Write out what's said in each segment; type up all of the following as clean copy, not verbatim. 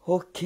Ok.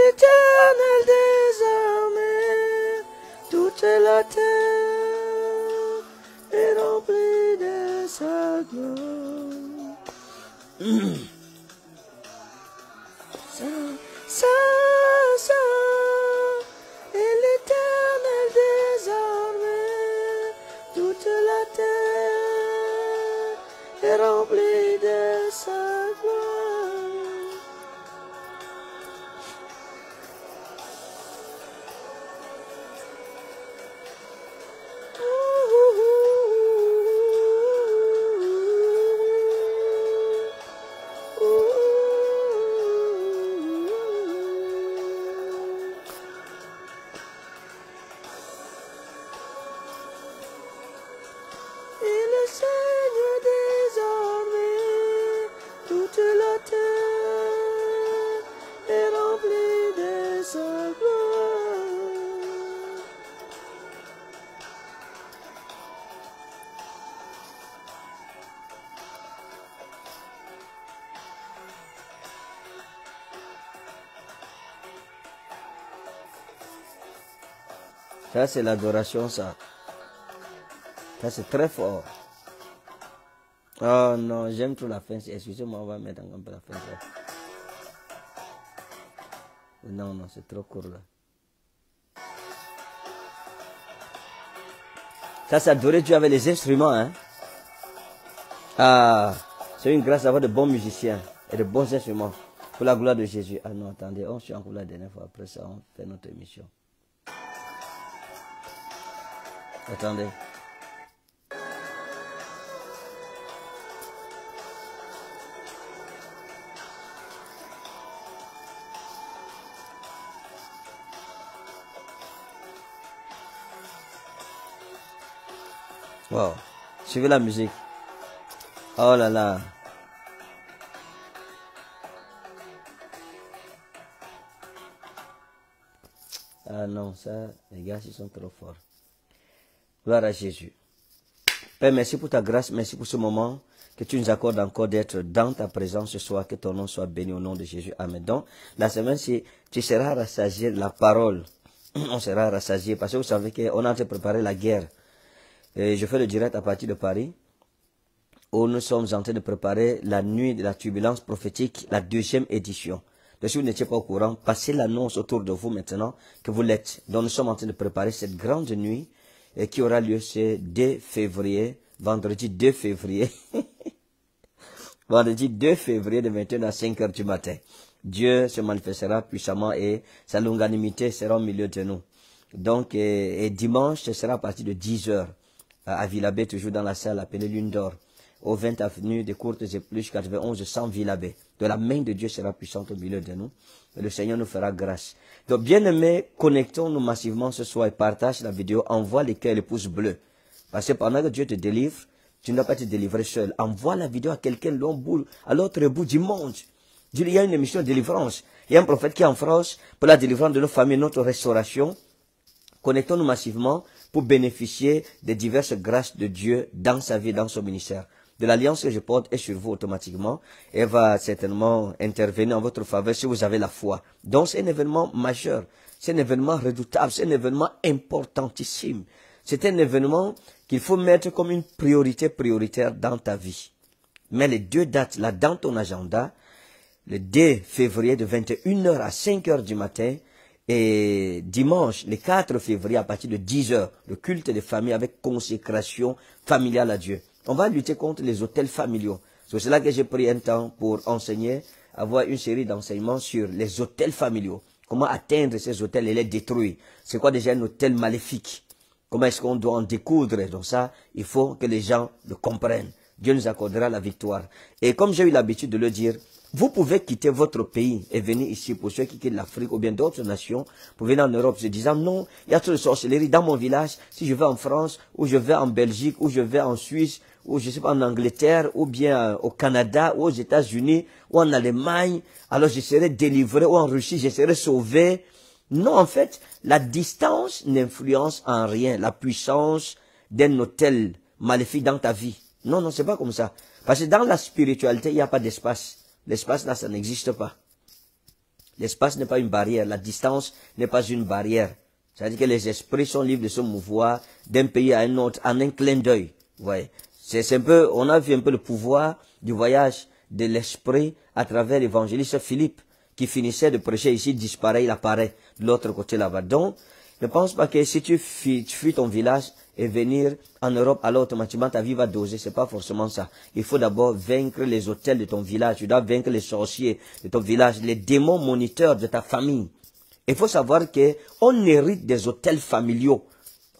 l'Éternel des armées, toute la terre est remplie de sa gloire. Ça, et l'Éternel des armées, toute la terre est remplie de sa gloire. Ça, c'est l'adoration, ça. Ça, c'est très fort. Oh non, j'aime trop la fin. Excusez-moi, on va mettre un peu la fin. Non, non, c'est trop court, là. Ça, c'est adorer Dieu avec les instruments, hein. Ah, c'est une grâce d'avoir de bons musiciens et de bons instruments. Pour la gloire de Jésus. Ah non, attendez, on suit encore la dernière fois. Après ça, on fait notre émission. Attendez. Wow. Suivez la musique. Oh là là. Ah non, ça, les gars, ils sont trop forts. Gloire à Jésus. Père, merci pour ta grâce, merci pour ce moment que tu nous accordes encore d'être dans ta présence ce soir, que ton nom soit béni au nom de Jésus. Amen. Donc, la semaine-ci, tu seras rassasié de la parole. On sera rassasié parce que vous savez qu'on est en train de préparer la guerre. Et je fais le direct à partir de Paris, où nous sommes en train de préparer la nuit de la turbulence prophétique, la 2e édition. Donc, si vous n'étiez pas au courant, passez l'annonce autour de vous maintenant que vous l'êtes. Donc, nous sommes en train de préparer cette grande nuit qui aura lieu ce 2 février, vendredi 2 février. Vendredi 2 février de 21 à 5 heures du matin. Dieu se manifestera puissamment et sa longanimité sera au milieu de nous. Donc, et dimanche, ce sera à partir de 10 heures à Villabé, toujours dans la salle appelée Lune d'Or, au 20 avenue des Courtes Épluches 91 100 Villabé. De la main de Dieu sera puissante au milieu de nous. Et le Seigneur nous fera grâce. Donc, bien-aimés, connectons-nous massivement ce soir et partage la vidéo. Envoie les cœurs et les pouces bleus. Parce que pendant que Dieu te délivre, tu ne dois pas te délivrer seul. Envoie la vidéo à quelqu'un à l'autre bout du monde. Dis, il y a une émission de délivrance. Il y a un prophète qui est en France pour la délivrance de nos familles, notre restauration. Connectons-nous massivement pour bénéficier des diverses grâces de Dieu dans sa vie, dans son ministère. De l'alliance que je porte est sur vous automatiquement. Elle va certainement intervenir en votre faveur si vous avez la foi. Donc c'est un événement majeur. C'est un événement redoutable. C'est un événement importantissime. C'est un événement qu'il faut mettre comme une prioritaire dans ta vie. Mets les 2 dates là dans ton agenda. Le 2 février de 21h à 5h du matin. Et dimanche, le 4 février, à partir de 10h, le culte des familles avec consécration familiale à Dieu. On va lutter contre les hôtels familiaux. C'est pour cela que j'ai pris un temps pour enseigner, avoir une série d'enseignements sur les hôtels familiaux. Comment atteindre ces hôtels et les détruire. C'est quoi déjà un hôtel maléfique? Comment est-ce qu'on doit en découdre? Donc ça, il faut que les gens le comprennent. Dieu nous accordera la victoire. Et comme j'ai eu l'habitude de le dire, vous pouvez quitter votre pays et venir ici pour ceux qui quittent l'Afrique ou bien d'autres nations pour venir en Europe se disant non, il y a trop de sorcellerie dans mon village. Si je vais en France ou je vais en Belgique ou je vais en Suisse ou je sais pas en Angleterre ou bien au Canada ou aux États-Unis ou en Allemagne, alors je serai délivré ou en Russie, je serai sauvé. Non, en fait, la distance n'influence en rien la puissance d'un hôtel maléfique dans ta vie. Non, non, c'est pas comme ça. Parce que dans la spiritualité, il n'y a pas d'espace. L'espace là, ça n'existe pas. L'espace n'est pas une barrière, la distance n'est pas une barrière. C'est-à-dire que les esprits sont libres de se mouvoir d'un pays à un autre en un clin d'œil. Vous voyez, c'est un peu, on a vu un peu le pouvoir du voyage de l'esprit à travers l'évangéliste Philippe, qui finissait de prêcher ici, disparaît, il apparaît de l'autre côté là-bas. Donc, ne pense pas que si tu fuis ton village et venir en Europe, alors automatiquement ta vie va doser. C'est pas forcément ça. Il faut d'abord vaincre les hôtels de ton village. Tu dois vaincre les sorciers de ton village, les démons moniteurs de ta famille. Il faut savoir que on hérite des hôtels familiaux.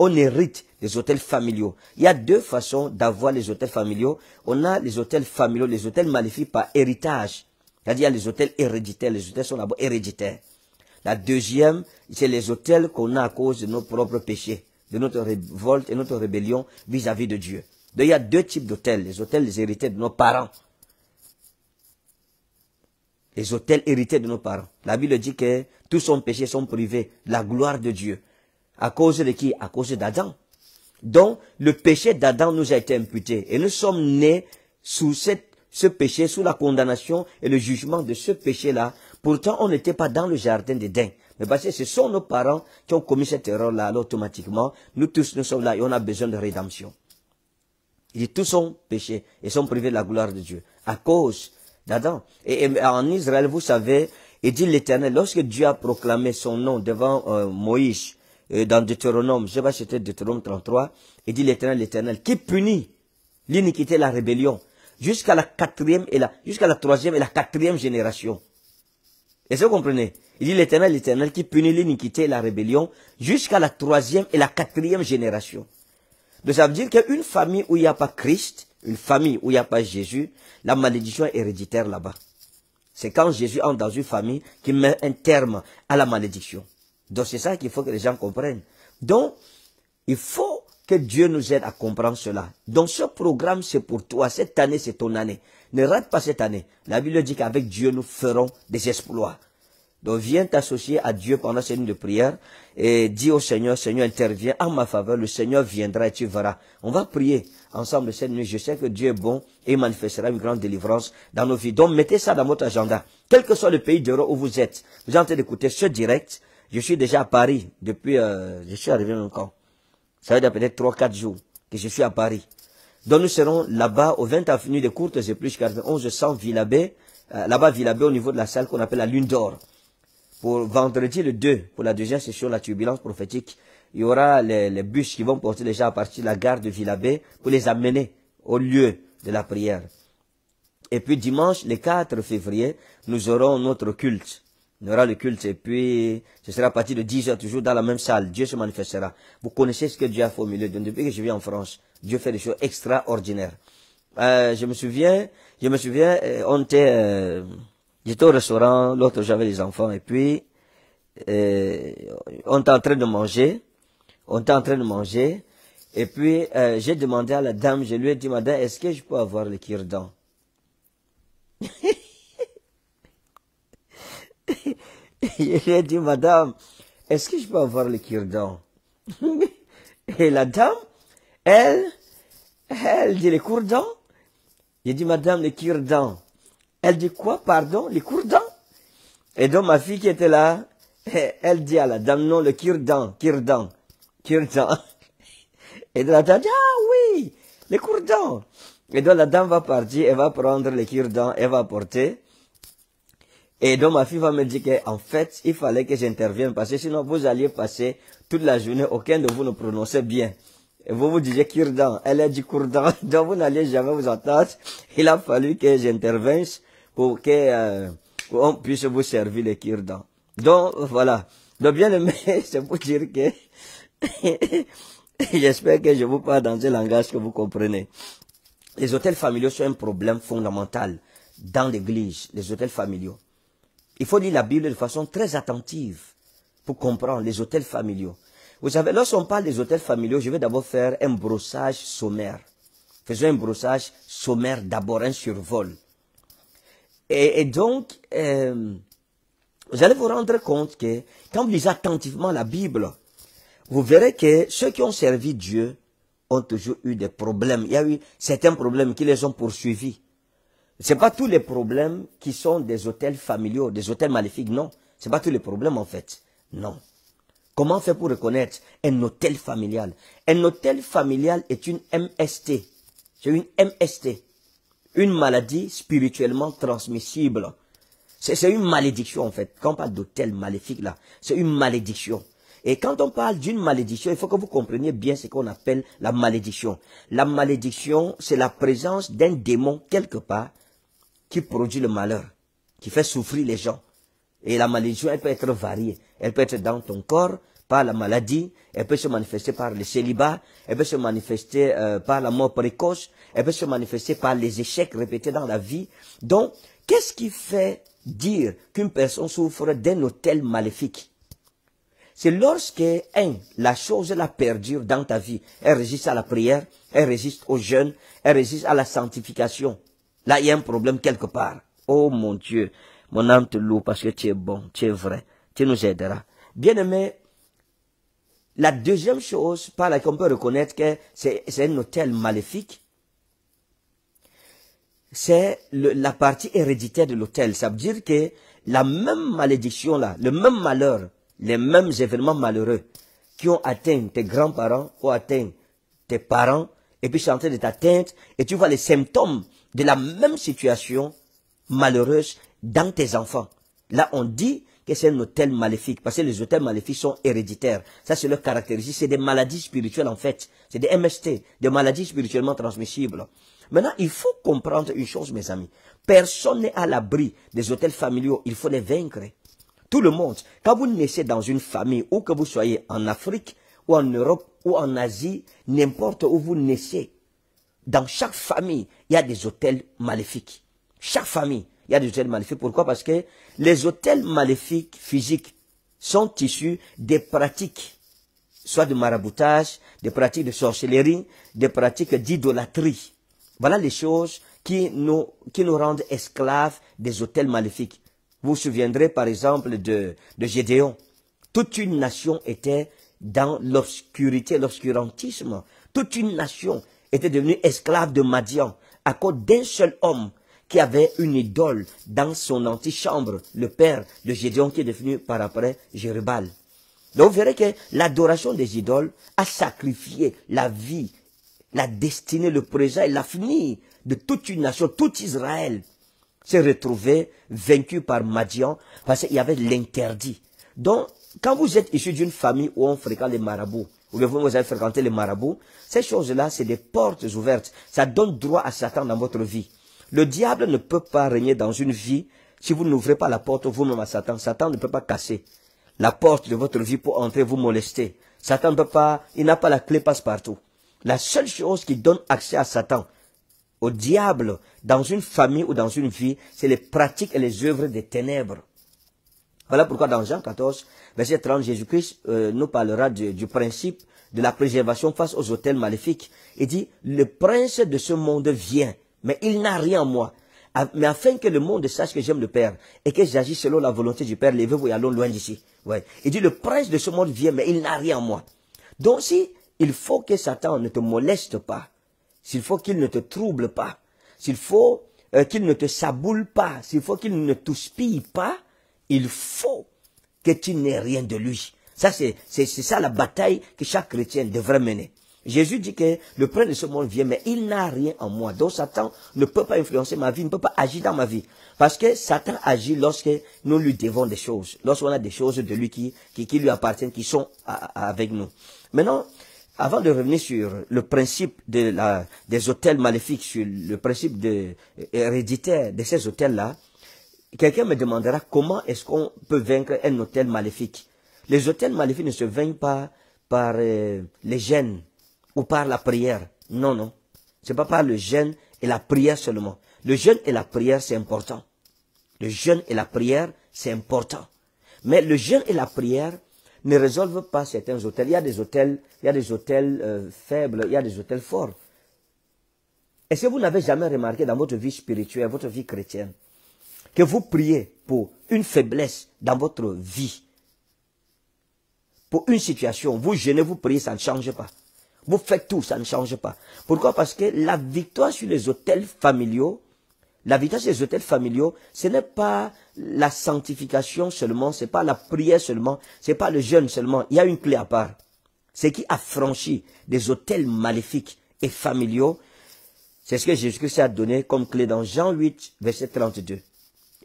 On hérite des hôtels familiaux. Il y a deux façons d'avoir les hôtels familiaux. On a les hôtels familiaux, les hôtels maléfiques par héritage. C'est-à-dire, il y a les hôtels héréditaires. Les hôtels sont d'abord héréditaires. La deuxième, c'est les hôtels qu'on a à cause de nos propres péchés, de notre révolte et notre rébellion vis-à-vis de Dieu. Donc, il y a deux types d'hôtels. Les hôtels hérités de nos parents. Les hôtels hérités de nos parents. La Bible dit que tous son péchés sont privés de la gloire de Dieu. À cause de qui? À cause d'Adam. Donc, le péché d'Adam nous a été imputé. Et nous sommes nés sous ce péché, sous la condamnation et le jugement de ce péché-là. Pourtant, on n'était pas dans le jardin d'Éden. Mais parce que ce sont nos parents qui ont commis cette erreur-là, alors automatiquement, nous tous, nous sommes là et on a besoin de rédemption. Il dit, tous sont péchés et sont privés de la gloire de Dieu. À cause d'Adam. Et en Israël, vous savez, il dit l'Éternel, lorsque Dieu a proclamé son nom devant Moïse, dans Deutéronome, je sais pas si c'était Deutéronome 33, il dit l'Éternel, qui punit l'iniquité et la rébellion, jusqu'à la troisième et la quatrième génération. Est-ce que vous comprenez? Il dit l'Éternel qui punit l'iniquité et la rébellion, jusqu'à la troisième et la quatrième génération. Donc ça veut dire qu'une famille où il n'y a pas Christ, une famille où il n'y a pas Jésus, la malédiction est héréditaire là-bas. C'est quand Jésus entre dans une famille qu'il met un terme à la malédiction. Donc c'est ça qu'il faut que les gens comprennent. Donc, il faut que Dieu nous aide à comprendre cela. Donc ce programme, c'est pour toi. Cette année, c'est ton année. Ne rate pas cette année. La Bible dit qu'avec Dieu, nous ferons des exploits. Donc viens t'associer à Dieu pendant cette nuit de prière et dis au Seigneur, Seigneur intervient en ma faveur, le Seigneur viendra et tu verras. On va prier ensemble cette nuit. Je sais que Dieu est bon et il manifestera une grande délivrance dans nos vies. Donc mettez ça dans votre agenda. Quel que soit le pays d'Europe où vous êtes, vous êtes en train d'écouter ce direct. Je suis déjà à Paris depuis, je suis arrivé encore. Ça veut dire peut-être 3-4 jours que je suis à Paris. Donc nous serons là-bas au 20 avenue des Courtes et plus 1100 Villabé, là-bas Villabé au niveau de la salle qu'on appelle la Lune d'Or. Pour vendredi le 2, pour la deuxième session, la turbulence prophétique, il y aura les bus qui vont porter les gens à partir de la gare de Villabé pour les amener au lieu de la prière. Et puis dimanche, le 4 février, nous aurons notre culte. Il y aura le culte et puis ce sera à partir de 10h toujours dans la même salle. Dieu se manifestera. Vous connaissez ce que Dieu a fait au milieu. Donc, depuis que je vis en France, Dieu fait des choses extraordinaires. Je me souviens, on était, j'étais au restaurant, l'autre j'avais les enfants et puis on était en train de manger. Et puis j'ai demandé à la dame, je lui ai dit, madame, est-ce que je peux avoir le cure-dent? Je lui ai dit, madame, est-ce que je peux avoir le cure-dent? Et la dame, elle dit le cure-dent. J'ai dit, madame, le cure-dent. Elle dit quoi, pardon, le cure-dent? Et donc ma fille qui était là, elle dit à la dame, non, le cure-dent. Et donc la dame dit, ah oui, le cure-dent. Et donc la dame va partir, elle va prendre le cure-dent, elle va apporter. Et donc ma fille va me dire qu'en fait, il fallait que j'intervienne parce que sinon vous alliez passer toute la journée, aucun de vous ne prononçait bien. Et vous vous disiez cure-dent, elle a dit cure-dent, donc vous n'alliez jamais vous entendre. Il a fallu que j'intervienne pour que on puisse vous servir les cure-dents. Donc voilà. Donc bien aimé, c'est pour dire que j'espère que je vous parle dans un langage que vous comprenez. Les hôtels familiaux sont un problème fondamental dans l'église, les hôtels familiaux. Il faut lire la Bible de façon très attentive pour comprendre les hôtels familiaux. Vous savez, lorsqu'on parle des hôtels familiaux, je vais d'abord faire un brossage sommaire. Faisons un brossage sommaire d'abord, un survol. Et donc, vous allez vous rendre compte que quand vous lisez attentivement la Bible, vous verrez que ceux qui ont servi Dieu ont toujours eu des problèmes. Il y a eu certains problèmes qui les ont poursuivis. C'est pas tous les problèmes qui sont des hôtels familiaux, des hôtels maléfiques, non. C'est pas tous les problèmes en fait, non. Comment faire pour reconnaître un hôtel familial? Un hôtel familial est une MST. C'est une MST. Une maladie spirituellement transmissible. C'est une malédiction en fait. Quand on parle d'hôtel maléfique là, c'est une malédiction. Et quand on parle d'une malédiction, il faut que vous compreniez bien ce qu'on appelle la malédiction. La malédiction, c'est la présence d'un démon quelque part qui produit le malheur, qui fait souffrir les gens. Et la malédiction, elle peut être variée. Elle peut être dans ton corps, par la maladie, elle peut se manifester par le célibat, elle peut se manifester par la mort précoce, elle peut se manifester par les échecs répétés dans la vie. Donc, qu'est-ce qui fait dire qu'une personne souffre d'un hôtel maléfique? C'est lorsque, la chose la perdure dans ta vie. Elle résiste à la prière, elle résiste au jeûne, elle résiste à la sanctification. Là, il y a un problème quelque part. Oh mon Dieu, mon âme te loue parce que tu es bon, tu es vrai, tu nous aideras. Bien-aimé, la deuxième chose par laquelle on peut reconnaître que c'est un hôtel maléfique, c'est la partie héréditaire de l'hôtel. Ça veut dire que la même malédiction là, le même malheur, les mêmes événements malheureux qui ont atteint tes grands-parents, ou atteint tes parents, et puis c'est en train de t'atteindre, et tu vois les symptômes de la même situation malheureuse dans tes enfants. Là, on dit que c'est un hôtel maléfique, parce que les hôtels maléfiques sont héréditaires. Ça, c'est leur caractéristique. C'est des maladies spirituelles, en fait. C'est des MST, des maladies spirituellement transmissibles. Maintenant, il faut comprendre une chose, mes amis. Personne n'est à l'abri des hôtels familiaux. Il faut les vaincre. Tout le monde. Quand vous naissez dans une famille, ou que vous soyez en Afrique, ou en Europe, ou en Asie, n'importe où vous naissez, dans chaque famille, il y a des hôtels maléfiques. Chaque famille, il y a des hôtels maléfiques. Pourquoi? Parce que les hôtels maléfiques physiques sont issus des pratiques, soit de maraboutage, des pratiques de sorcellerie, des pratiques d'idolâtrie. Voilà les choses qui nous rendent esclaves des hôtels maléfiques. Vous vous souviendrez par exemple de Gédéon. Toute une nation était dans l'obscurité, l'obscurantisme. Toute une nation était devenue esclave de Madian à cause d'un seul homme qui avait une idole dans son antichambre, le père de Gédéon qui est devenu par après Jérubal. Donc vous verrez que l'adoration des idoles a sacrifié la vie, la destinée, le présent et l'avenir de toute une nation. Tout Israël s'est retrouvé vaincu par Madian parce qu'il y avait l'interdit. Donc, quand vous êtes issu d'une famille où on fréquente les marabouts, ou bien vous avez fréquenté les marabouts, ces choses-là, c'est des portes ouvertes. Ça donne droit à Satan dans votre vie. Le diable ne peut pas régner dans une vie si vous n'ouvrez pas la porte vous-même à Satan. Satan ne peut pas casser la porte de votre vie pour entrer vous molester. Satan ne peut pas, il n'a pas la clé passe-partout. La seule chose qui donne accès à Satan, au diable, dans une famille ou dans une vie, c'est les pratiques et les œuvres des ténèbres. Voilà pourquoi dans Jean 14, verset 30, Jésus-Christ nous parlera du principe de la préservation face aux hôtels maléfiques. Il dit, le prince de ce monde vient, mais il n'a rien en moi. Mais afin que le monde sache que j'aime le Père et que j'agis selon la volonté du Père, levez-vous et allons loin d'ici. Ouais. Il dit, le prince de ce monde vient, mais il n'a rien en moi. Donc si il faut que Satan ne te moleste pas, s'il faut qu'il ne te trouble pas, s'il faut qu'il ne te saboule pas, s'il faut qu'il ne t'ouspille pas, il faut que tu n'aies rien de lui. Ça, c'est ça la bataille que chaque chrétien devrait mener. Jésus dit que le prince de ce monde vient, mais il n'a rien en moi. Donc Satan ne peut pas influencer ma vie, ne peut pas agir dans ma vie. Parce que Satan agit lorsque nous lui devons des choses, lorsqu'on a des choses de lui qui lui appartiennent, qui sont avec nous. Maintenant, avant de revenir sur le principe des hôtels maléfiques, sur le principe héréditaire de ces hôtels-là, quelqu'un me demandera comment est-ce qu'on peut vaincre un hôtel maléfique. Les hôtels maléfiques ne se vainquent pas par les gènes ou par la prière. Non, non. Ce n'est pas par le jeûne et la prière seulement. Le jeûne et la prière, c'est important. Le jeûne et la prière, c'est important. Mais le jeûne et la prière ne résolvent pas certains hôtels. Il y a des hôtels faibles, il y a des hôtels forts. Est-ce que vous n'avez jamais remarqué dans votre vie spirituelle, votre vie chrétienne, que vous priez pour une faiblesse dans votre vie, pour une situation, vous jeûnez, vous priez, ça ne change pas. Vous faites tout, ça ne change pas. Pourquoi? Parce que la victoire sur les hôtels familiaux, La vitesse des hôtels familiaux, ce n'est pas la sanctification seulement, c'est pas la prière seulement, c'est pas le jeûne seulement. Il y a une clé à part. Ce qui a franchi des hôtels maléfiques et familiaux, c'est ce que Jésus-Christ a donné comme clé dans Jean 8, verset 32.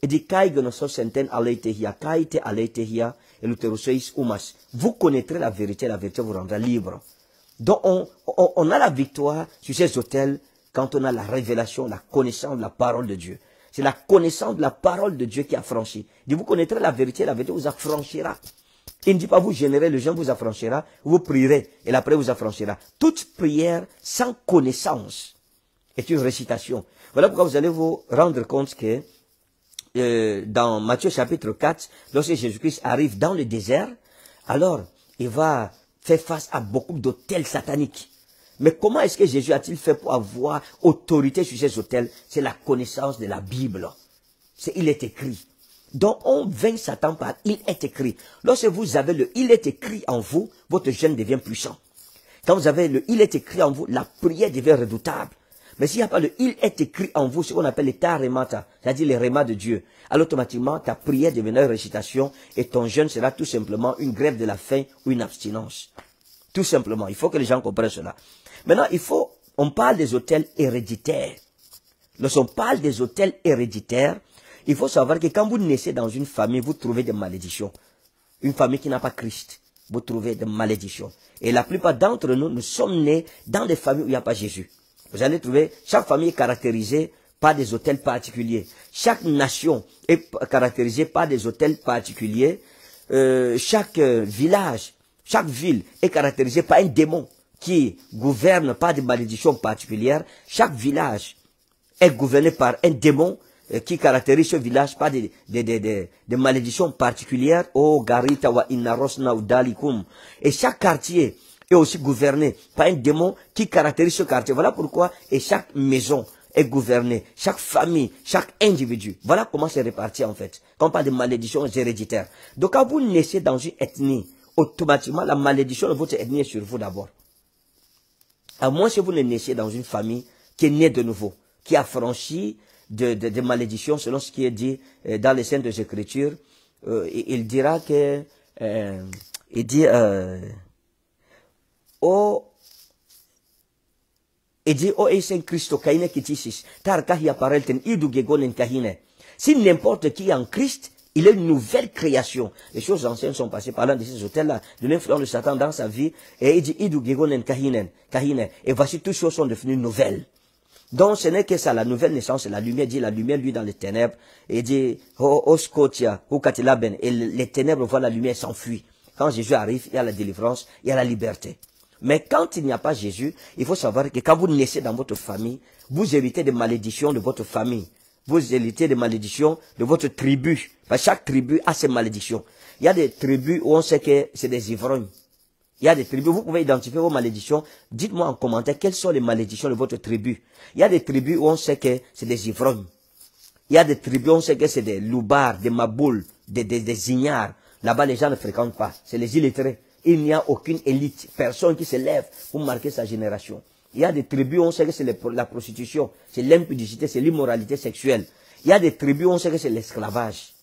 Il dit, vous connaîtrez la vérité vous rendra libre. Donc on a la victoire sur ces hôtels quand on a la révélation, la connaissance de la parole de Dieu. C'est la connaissance de la parole de Dieu qui a franchi. Il dit, vous connaîtrez la vérité vous affranchira. Il ne dit pas vous gênerez, le jeûne vous affranchira, vous prierez et la prière vous affranchira. Toute prière sans connaissance est une récitation. Voilà pourquoi vous allez vous rendre compte que dans Matthieu chapitre 4, lorsque Jésus-Christ arrive dans le désert, alors il va faire face à beaucoup d'hôtels sataniques. Mais comment est-ce que Jésus a-t-il fait pour avoir autorité sur ces hôtels? C'est la connaissance de la Bible. Il est écrit. Donc on vainc Satan par il est écrit. Lorsque vous avez le il est écrit en vous, votre jeûne devient puissant. Quand vous avez le il est écrit en vous, la prière devient redoutable. Mais s'il n'y a pas le il est écrit en vous, ce qu'on appelle les tarémata, c'est-à-dire les rémas de Dieu, alors automatiquement ta prière deviendra une récitation et ton jeûne sera tout simplement une grève de la faim ou une abstinence. Tout simplement, il faut que les gens comprennent cela. Maintenant, on parle des hôtels héréditaires. Lorsqu'on parle des hôtels héréditaires, il faut savoir que quand vous naissez dans une famille, vous trouvez des malédictions. Une famille qui n'a pas Christ, vous trouvez des malédictions. Et la plupart d'entre nous, nous sommes nés dans des familles où il n'y a pas Jésus. Vous allez trouver, chaque famille est caractérisée par des hôtels particuliers. Chaque nation est caractérisée par des hôtels particuliers. Chaque village, chaque ville est caractérisée par un démon qui gouverne par des malédictions particulières. Chaque village est gouverné par un démon qui caractérise ce village par des malédictions particulières. Oh, Garita wa Inarosna Udalikum. Et chaque quartier est aussi gouverné par un démon qui caractérise ce quartier. Voilà pourquoi, et chaque maison est gouvernée, chaque famille, chaque individu. Voilà comment c'est réparti en fait. Quand on parle de malédictions héréditaires. Donc quand vous naissez dans une ethnie, automatiquement la malédiction de votre ethnie est sur vous d'abord. À moins que vous ne naissiez dans une famille qui est née de nouveau, qui a franchi de malédictions selon ce qui est dit dans les Saintes Écritures. Il dira que, oh, esen Christo kaine kitisis, tar kahia parelten idu gegonen kahine. Si n'importe qui est en Christ, il est une nouvelle création. Les choses anciennes sont passées par l'un de ces hôtels-là, de l'influence de Satan dans sa vie, et il dit idu gegonen kahine. Et voici toutes choses sont devenues nouvelles. Donc ce n'est que ça, la nouvelle naissance, la lumière, dit la lumière lui dans les ténèbres, et dit, oh scotia, ou katilaben, et les ténèbres voient la lumière s'enfuir. Quand Jésus arrive, il y a la délivrance, il y a la liberté. Mais quand il n'y a pas Jésus, il faut savoir que quand vous naissez dans votre famille, vous héritez des malédictions de votre famille. Vous héritez des malédictions de votre tribu. Parce que chaque tribu a ses malédictions. Il y a des tribus où on sait que c'est des ivrognes. Il y a des tribus, vous pouvez identifier vos malédictions. Dites-moi en commentaire quelles sont les malédictions de votre tribu. Il y a des tribus où on sait que c'est des ivrognes. Il y a des tribus où on sait que c'est des loubards, des maboules, des ignares. Là-bas, les gens ne fréquentent pas. C'est les illettrés. Il n'y a aucune élite, personne qui se lève pour marquer sa génération. Il y a des tribus où on sait que c'est la prostitution, c'est l'impudicité, c'est l'immoralité sexuelle. Il y a des tribus où on sait que c'est l'esclavage.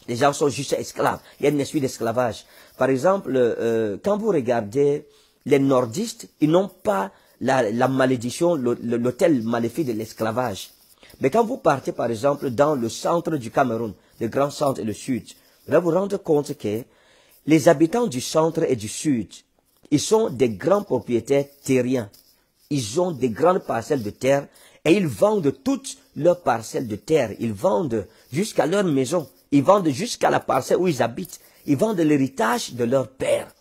Les gens sont juste esclaves. Il y a une esprit d'esclavage. Par exemple, quand vous regardez les nordistes, ils n'ont pas la malédiction, l'hôtel maléfique de l'esclavage. Mais quand vous partez, par exemple, dans le centre du Cameroun, le grand centre et le sud, vous allez vous rendre compte que les habitants du centre et du sud, ils sont des grands propriétaires terriens. Ils ont des grandes parcelles de terre et ils vendent toutes leurs parcelles de terre. Ils vendent jusqu'à leur maison. Ils vendent jusqu'à la parcelle où ils habitent. Ils vendent l'héritage de leur père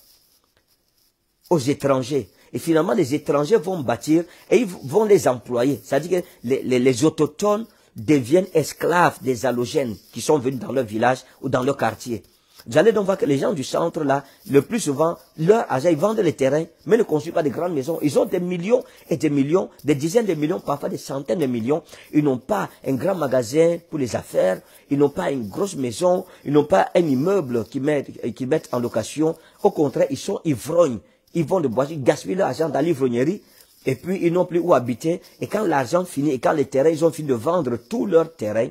aux étrangers. Et finalement, les étrangers vont bâtir et ils vont les employer. C'est-à-dire que les autochtones deviennent esclaves des halogènes qui sont venus dans leur village ou dans leur quartier. Vous allez donc voir que les gens du centre, là, le plus souvent, leur argent, ils vendent les terrains, mais ne construisent pas de grandes maisons. Ils ont des millions et des millions, des dizaines de millions, parfois des centaines de millions. Ils n'ont pas un grand magasin pour les affaires, ils n'ont pas une grosse maison, ils n'ont pas un immeuble qu'ils mettent en location. Au contraire, ils sont ivrognes. Ils vont de boire, ils gaspillent leur argent dans l'ivrognerie. Et puis, ils n'ont plus où habiter. Et quand l'argent finit, et quand les terrains, ils ont fini de vendre tout leur terrain,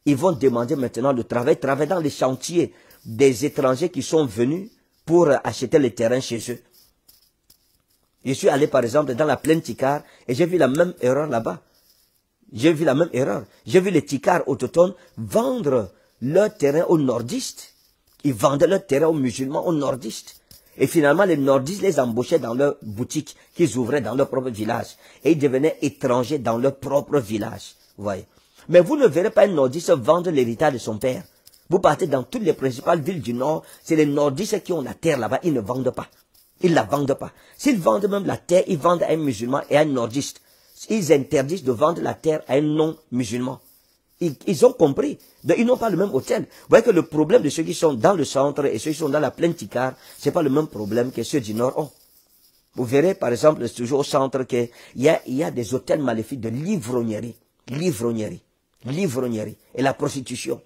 ils vont demander maintenant de travailler dans les chantiers des étrangers qui sont venus pour acheter les terrains chez eux. Je suis allé, par exemple, dans la plaine Tikar, et j'ai vu la même erreur là-bas. J'ai vu la même erreur. J'ai vu les Tikars autochtones vendre leur terrain aux nordistes. Ils vendaient leur terrain aux musulmans, aux nordistes. Et finalement, les nordistes les embauchaient dans leur boutique qu'ils ouvraient dans leur propre village. Et ils devenaient étrangers dans leur propre village. Vous voyez. Mais vous ne verrez pas un nordiste vendre l'héritage de son père. Vous partez dans toutes les principales villes du nord, c'est les nordistes qui ont la terre là-bas, ils ne vendent pas. Ils ne la vendent pas. S'ils vendent même la terre, ils vendent à un musulman et à un nordiste. Ils interdisent de vendre la terre à un non-musulman. Ils ont compris. Donc, ils n'ont pas le même hôtel. Vous voyez que le problème de ceux qui sont dans le centre et ceux qui sont dans la plaine Tikar, c'est pas le même problème que ceux du nord ont. Vous verrez, par exemple, toujours au centre, qu'il y a des hôtels maléfiques de l'ivrognerie. L'ivrognerie et la prostitution.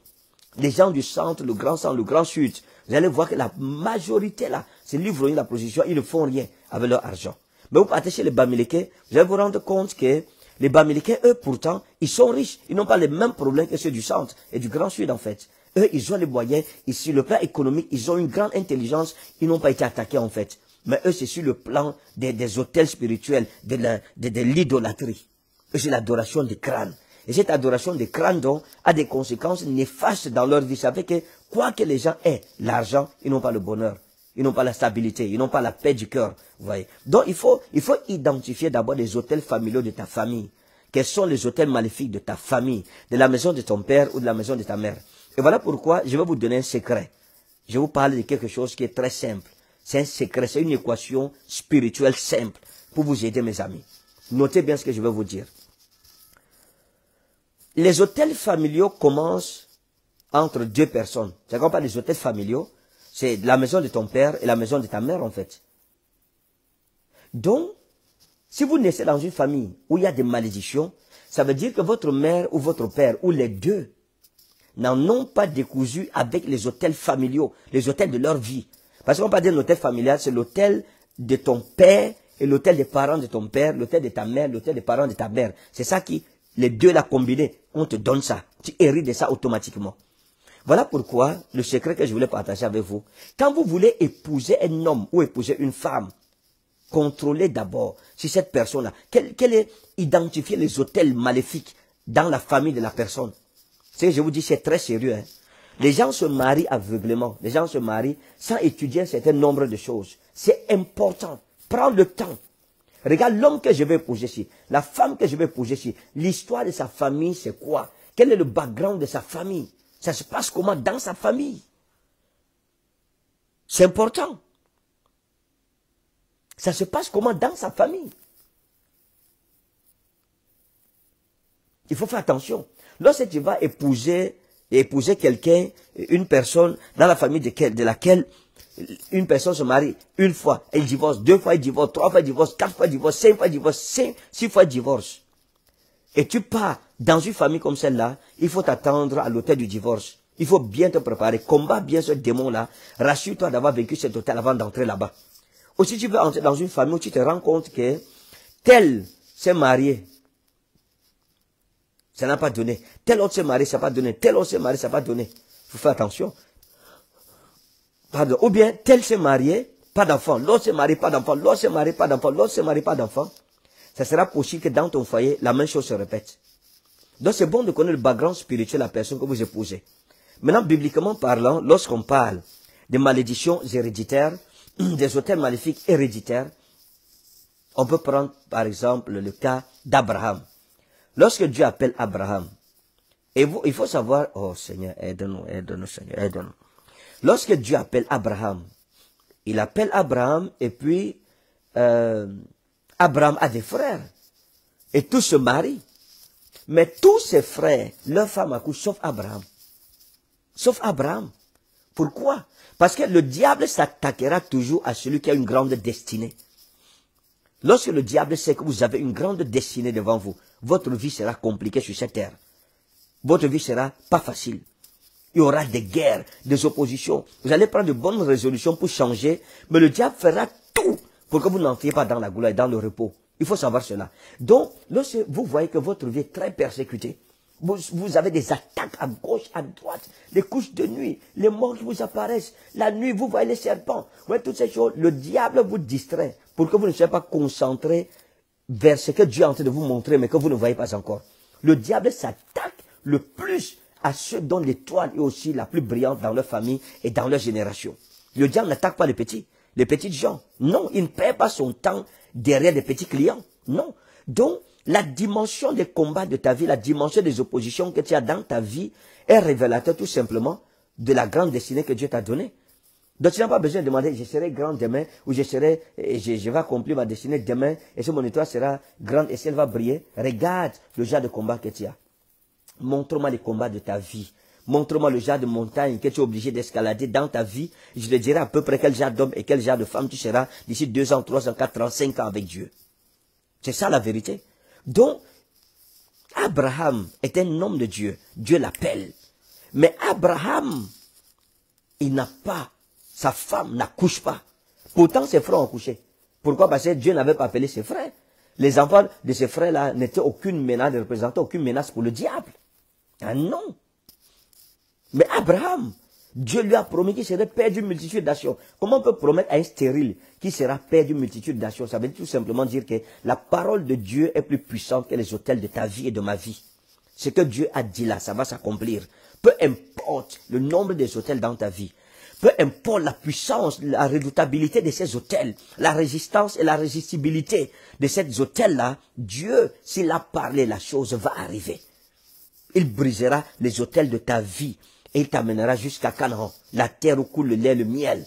Les gens du centre, le grand centre, le grand sud, vous allez voir que la majorité là, c'est l'ivrognerie, la prostitution, ils ne font rien avec leur argent. Mais vous partez chez les Bamileke, vous allez vous rendre compte que les Bamileke, eux, pourtant, ils sont riches. Ils n'ont pas les mêmes problèmes que ceux du centre et du Grand Sud, en fait. Eux, ils ont les moyens. Et sur le plan économique, ils ont une grande intelligence. Ils n'ont pas été attaqués, en fait. Mais eux, c'est sur le plan des hôtels spirituels, de l'idolâtrie. Eux, c'est l'adoration des crânes. Et cette adoration des crânes, donc, a des conséquences néfastes dans leur vie. Ça fait que, quoi que les gens aient l'argent, ils n'ont pas le bonheur. Ils n'ont pas la stabilité, ils n'ont pas la paix du cœur. Vous voyez. Donc il faut identifier d'abord les hôtels familiaux de ta famille. Quels sont les hôtels maléfiques de ta famille, de la maison de ton père ou de la maison de ta mère. Et voilà pourquoi je vais vous donner un secret. Je vais vous parler de quelque chose qui est très simple. C'est un secret, c'est une équation spirituelle simple pour vous aider, mes amis. Notez bien ce que je vais vous dire. Les hôtels familiaux commencent entre deux personnes. C'est quand on parle des hôtels familiaux, c'est la maison de ton père et la maison de ta mère, en fait. Donc, si vous naissez dans une famille où il y a des malédictions, ça veut dire que votre mère ou votre père, ou les deux, n'en ont pas décousu avec les hôtels familiaux, les hôtels de leur vie. Parce qu'on parle d'un hôtel familial, c'est l'hôtel de ton père et l'hôtel des parents de ton père, l'hôtel de ta mère, l'hôtel des parents de ta mère. C'est ça qui, les deux là combinés, on te donne ça. Tu hérites de ça automatiquement. Voilà pourquoi le secret que je voulais partager avec vous. Quand vous voulez épouser un homme ou épouser une femme, contrôlez d'abord si cette personne-là, quel est identifier les hôtels maléfiques dans la famille de la personne. C'est, je vous dis, c'est très sérieux. Hein. Les gens se marient aveuglément. Les gens se marient sans étudier un certain nombre de choses. C'est important. Prends le temps. Regarde l'homme que je vais épouser ici, la femme que je vais épouser ici. L'histoire de sa famille, c'est quoi? Quel est le background de sa famille? Ça se passe comment dans sa famille? C'est important. Ça se passe comment dans sa famille? Il faut faire attention. Lorsque tu vas épouser quelqu'un, une personne dans la famille de laquelle une personne se marie une fois, elle divorce, 2 fois elle divorce, 3 fois elle divorce, 4 fois elle divorce, 5 fois elle divorce, 6 fois elle divorce. Et tu pars dans une famille comme celle-là, il faut t'attendre à l'hôtel du divorce. Il faut bien te préparer, combat bien ce démon-là, rassure-toi d'avoir vécu cet hôtel avant d'entrer là-bas. Ou si tu veux entrer dans une famille où tu te rends compte que tel s'est marié, ça n'a pas donné. Tel autre s'est marié, ça n'a pas donné. Tel autre s'est marié, ça n'a pas donné. Il faut faire attention. Pardon. Ou bien, tel s'est marié, pas d'enfant. L'autre s'est marié, pas d'enfant. L'autre s'est marié, pas d'enfant. L'autre s'est marié, pas d'enfant. Ça sera possible que dans ton foyer, la même chose se répète. Donc c'est bon de connaître le background spirituel de la personne que vous épousez. Maintenant, bibliquement parlant, lorsqu'on parle des malédictions héréditaires, des hôtels maléfiques héréditaires, on peut prendre par exemple le cas d'Abraham. Lorsque Dieu appelle Abraham, et il faut savoir, oh Seigneur, aide-nous, Seigneur, aide-nous. Lorsque Dieu appelle Abraham, il appelle Abraham et puis Abraham a des frères. Et tous se marient. Mais tous ses frères, leurs femmes accouchent sauf Abraham. Sauf Abraham. Pourquoi? Parce que le diable s'attaquera toujours à celui qui a une grande destinée. Lorsque le diable sait que vous avez une grande destinée devant vous, votre vie sera compliquée sur cette terre. Votre vie sera pas facile. Il y aura des guerres, des oppositions. Vous allez prendre de bonnes résolutions pour changer, mais le diable fera tout pour que vous n'entriez pas dans la gloire et dans le repos. Il faut savoir cela. Donc, lorsque vous voyez que votre vie est très persécutée, vous avez des attaques à gauche, à droite, les couches de nuit, les morts qui vous apparaissent. La nuit, vous voyez les serpents. Vous voyez toutes ces choses. Le diable vous distrait pour que vous ne soyez pas concentré vers ce que Dieu est en train de vous montrer, mais que vous ne voyez pas encore. Le diable s'attaque le plus à ceux dont l'étoile est aussi la plus brillante dans leur famille et dans leur génération. Le diable n'attaque pas les petites gens. Non, il ne perd pas son temps derrière des petits clients. Non. Donc, la dimension des combats de ta vie, la dimension des oppositions que tu as dans ta vie est révélateur tout simplement de la grande destinée que Dieu t'a donnée. Donc tu n'as pas besoin de demander, je serai grand demain, ou je vais accomplir ma destinée demain, et si mon étoile sera grande et si elle va briller. Regarde le genre de combat que tu as. Montre-moi les combats de ta vie. Montre-moi le genre de montagne que tu es obligé d'escalader dans ta vie. Je te dirai à peu près quel genre d'homme et quel genre de femme tu seras d'ici 2 ans, 3 ans, 4 ans, 5 ans avec Dieu. C'est ça la vérité. Donc, Abraham est un homme de Dieu. Dieu l'appelle. Mais Abraham, il n'a pas, sa femme n'accouche pas. Pourtant, ses frères ont couché. Pourquoi? Parce que Dieu n'avait pas appelé ses frères. Les enfants de ses frères-là n'étaient aucune menace, ne représentaient aucune menace pour le diable. Ah non. Mais Abraham, Dieu lui a promis qu'il serait père d'une multitude de nations. Comment on peut promettre à un stérile qu'il sera père d'une multitude de nations? Ça veut tout simplement dire que la parole de Dieu est plus puissante que les autels de ta vie et de ma vie. Ce que Dieu a dit là, ça va s'accomplir. Peu importe le nombre des autels dans ta vie. Peu importe la puissance, la redoutabilité de ces autels, la résistance et la résistibilité de ces autels-là, Dieu, s'il a parlé, la chose va arriver. Il brisera les autels de ta vie. Et il t'amènera jusqu'à Canaan, la terre où coule le lait et le miel,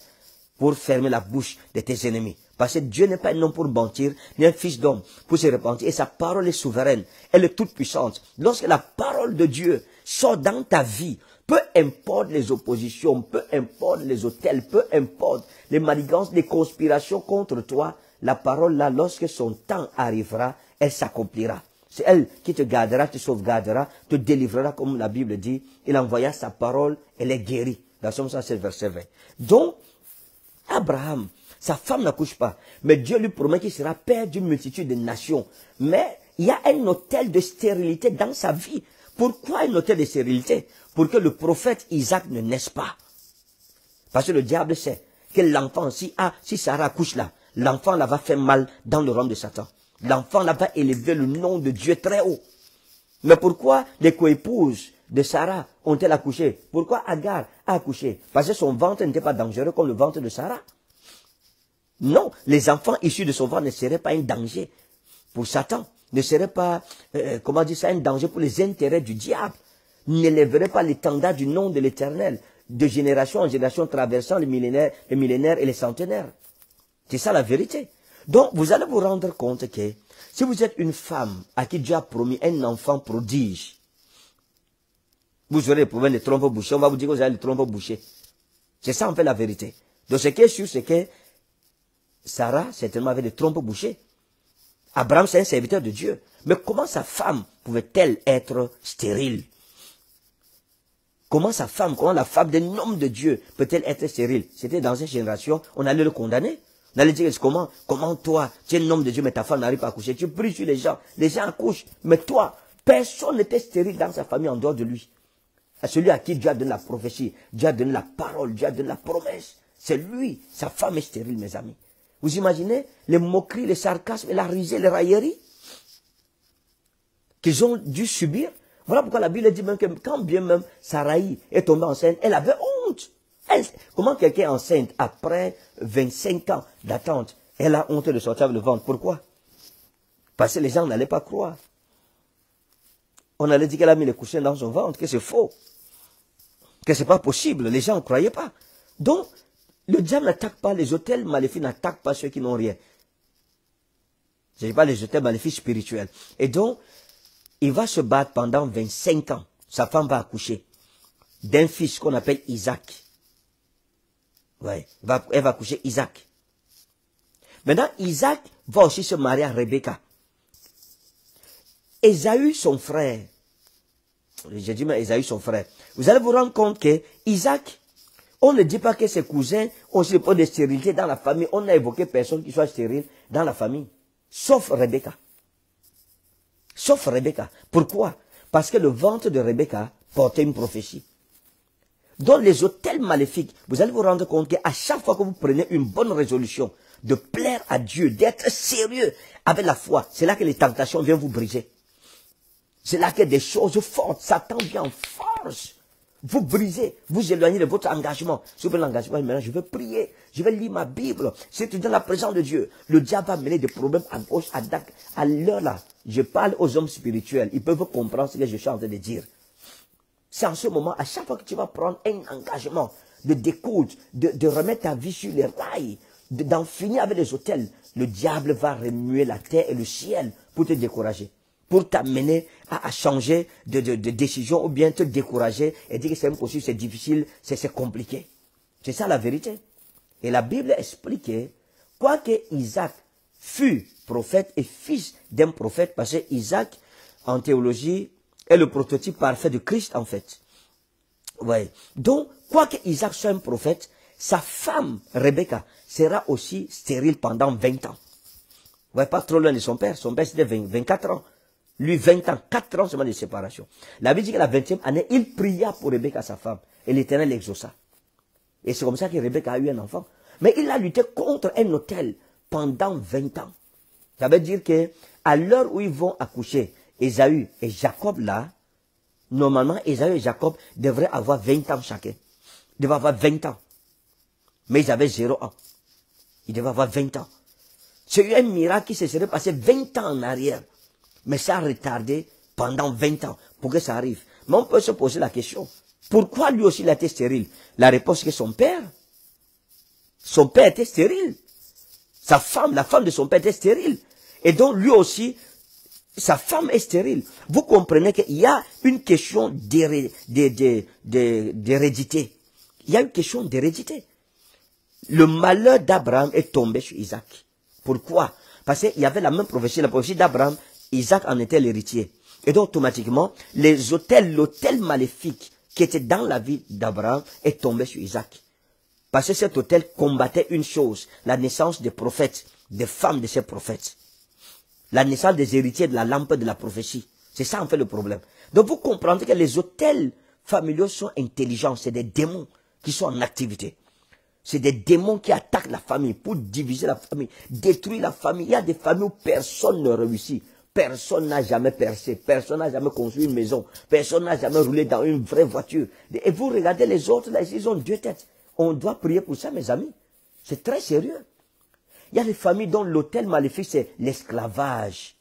pour fermer la bouche de tes ennemis. Parce que Dieu n'est pas un homme pour mentir, ni un fils d'homme pour se repentir. Et sa parole est souveraine, elle est toute puissante. Lorsque la parole de Dieu sort dans ta vie, peu importe les oppositions, peu importe les autels, peu importe les manigances, les conspirations contre toi, la parole là, lorsque son temps arrivera, elle s'accomplira. C'est elle qui te gardera, te sauvegardera, te délivrera, comme la Bible dit. Il envoya sa parole, elle est guérie. Dans Somme 107, verset 20. Donc, Abraham, sa femme n'accouche pas. Mais Dieu lui promet qu'il sera père d'une multitude de nations. Mais il y a un autel de stérilité dans sa vie. Pourquoi un autel de stérilité? Pour que le prophète Isaac ne naisse pas. Parce que le diable sait que l'enfant, si Sarah accouche là, l'enfant là va faire mal dans le royaume de Satan. L'enfant là va élever le nom de Dieu très haut. Mais pourquoi les coépouses de Sarah ont-elles accouché? Pourquoi Agar a accouché? Parce que son ventre n'était pas dangereux comme le ventre de Sarah. Non, les enfants issus de son ventre ne seraient pas un danger pour Satan. Ne seraient pas, comment dire ça, un danger pour les intérêts du diable. N'élèveraient pas l'étendard du nom de l'Éternel, de génération en génération, traversant les millénaires et les centenaires. C'est ça la vérité. Donc, vous allez vous rendre compte que si vous êtes une femme à qui Dieu a promis un enfant prodige, vous aurez des problèmes de trompe bouchée. On va vous dire que vous avez le trompe bouché. C'est ça en fait la vérité. Donc, ce qui est sûr, c'est que Sarah, certainement, avait des trompes bouchées. Abraham, c'est un serviteur de Dieu. Mais comment sa femme pouvait-elle être stérile? Comment la femme d'un homme de Dieu peut-elle être stérile? C'était dans cette génération, on allait le condamner. On allait dire, comment toi, tu es un homme de Dieu, mais ta femme n'arrive pas à accoucher. Tu pries sur les gens accouchent. Mais toi, personne n'était stérile dans sa famille en dehors de lui. À celui à qui Dieu a donné la prophétie, Dieu a donné la parole, Dieu a donné la promesse. C'est lui, sa femme est stérile, mes amis. Vous imaginez les moqueries, les sarcasmes, la risée, les railleries qu'ils ont dû subir? Voilà pourquoi la Bible dit même que quand bien même Sarai est tombée enceinte, elle avait honte. Comment quelqu'un est enceinte après 25 ans d'attente, elle a honte de sortir avec le ventre? Pourquoi? Parce que les gens n'allaient pas croire. On allait dire qu'elle a mis le coussin dans son ventre, que c'est faux. Que c'est pas possible. Les gens ne croyaient pas. Donc, le diable n'attaque pas les autels maléfiques, n'attaque pas ceux qui n'ont rien. Je ne dis pas les autels maléfiques spirituels. Et donc, il va se battre pendant 25 ans. Sa femme va accoucher d'un fils qu'on appelle Isaac. Ouais, elle va accoucher Isaac. Maintenant, Isaac va aussi se marier à Rebecca. Ésaü, son frère. J'ai dit, mais Ésaü, son frère. Vous allez vous rendre compte que Isaac, on ne dit pas que ses cousins ont aussi pas de stérilité dans la famille. On n'a évoqué personne qui soit stérile dans la famille. Sauf Rebecca. Sauf Rebecca. Pourquoi? Parce que le ventre de Rebecca portait une prophétie. Dans les hôtels maléfiques, vous allez vous rendre compte qu'à chaque fois que vous prenez une bonne résolution de plaire à Dieu, d'être sérieux avec la foi, c'est là que les tentations viennent vous briser. C'est là que des choses fortes, Satan vient en force, vous briser, vous éloigner de votre engagement. Si vous prenez l'engagement, maintenant je vais prier, je vais lire ma Bible, c'est dans la présence de Dieu. Le diable va mener des problèmes à gauche, à droite. À l'heure là, je parle aux hommes spirituels, ils peuvent comprendre ce que je suis en train de dire. C'est en ce moment, à chaque fois que tu vas prendre un engagement de découte, de remettre ta vie sur les rails, d'en finir avec les hôtels, le diable va remuer la terre et le ciel pour te décourager, pour t'amener à changer de décision ou bien te décourager et dire que c'est impossible, c'est difficile, c'est compliqué. C'est ça la vérité. Et la Bible explique que, quoique Isaac fut prophète et fils d'un prophète, parce que Isaac, en théologie, est le prototype parfait de Christ, en fait. Ouais. Donc, quoique Isaac soit un prophète, sa femme, Rebecca, sera aussi stérile pendant 20 ans. Ouais, pas trop loin de son père. Son père, c'était 24 ans. Lui, 20 ans, 4 ans seulement de séparation. La Bible dit que la 20e année, il pria pour Rebecca, sa femme. Et l'Éternel l'exauça. Et c'est comme ça que Rebecca a eu un enfant. Mais il a lutté contre un autel pendant 20 ans. Ça veut dire que, à l'heure où ils vont accoucher, Ésaü et Jacob là, normalement, Ésaü et Jacob devraient avoir 20 ans chacun. Ils devaient avoir 20 ans. Mais ils avaient 0 ans. Ils devaient avoir 20 ans. C'est un miracle qui se serait passé 20 ans en arrière. Mais ça a retardé pendant 20 ans pour que ça arrive. Mais on peut se poser la question. Pourquoi lui aussi il a été stérile? La réponse est que son père était stérile. Sa femme, la femme de son père était stérile. Et donc lui aussi, sa femme est stérile. Vous comprenez qu'il y a une question d'hérédité. Il y a une question d'hérédité. Le malheur d'Abraham est tombé sur Isaac. Pourquoi? Parce qu'il y avait la même prophétie, la prophétie d'Abraham, Isaac en était l'héritier. Et donc automatiquement, l'autel maléfique qui était dans la vie d'Abraham est tombé sur Isaac. Parce que cet autel combattait une chose, la naissance des prophètes, des femmes de ces prophètes. La naissance des héritiers de la lampe de la prophétie. C'est ça en fait le problème. Donc vous comprendrez que les autels familiaux sont intelligents, c'est des démons qui sont en activité. C'est des démons qui attaquent la famille pour diviser la famille, détruire la famille. Il y a des familles où personne ne réussit. Personne n'a jamais percé, personne n'a jamais construit une maison, personne n'a jamais roulé dans une vraie voiture. Et vous regardez les autres, là, ils ont 2 têtes. On doit prier pour ça, mes amis. C'est très sérieux. Il y a des familles dont l'autel maléfique, c'est l'esclavage.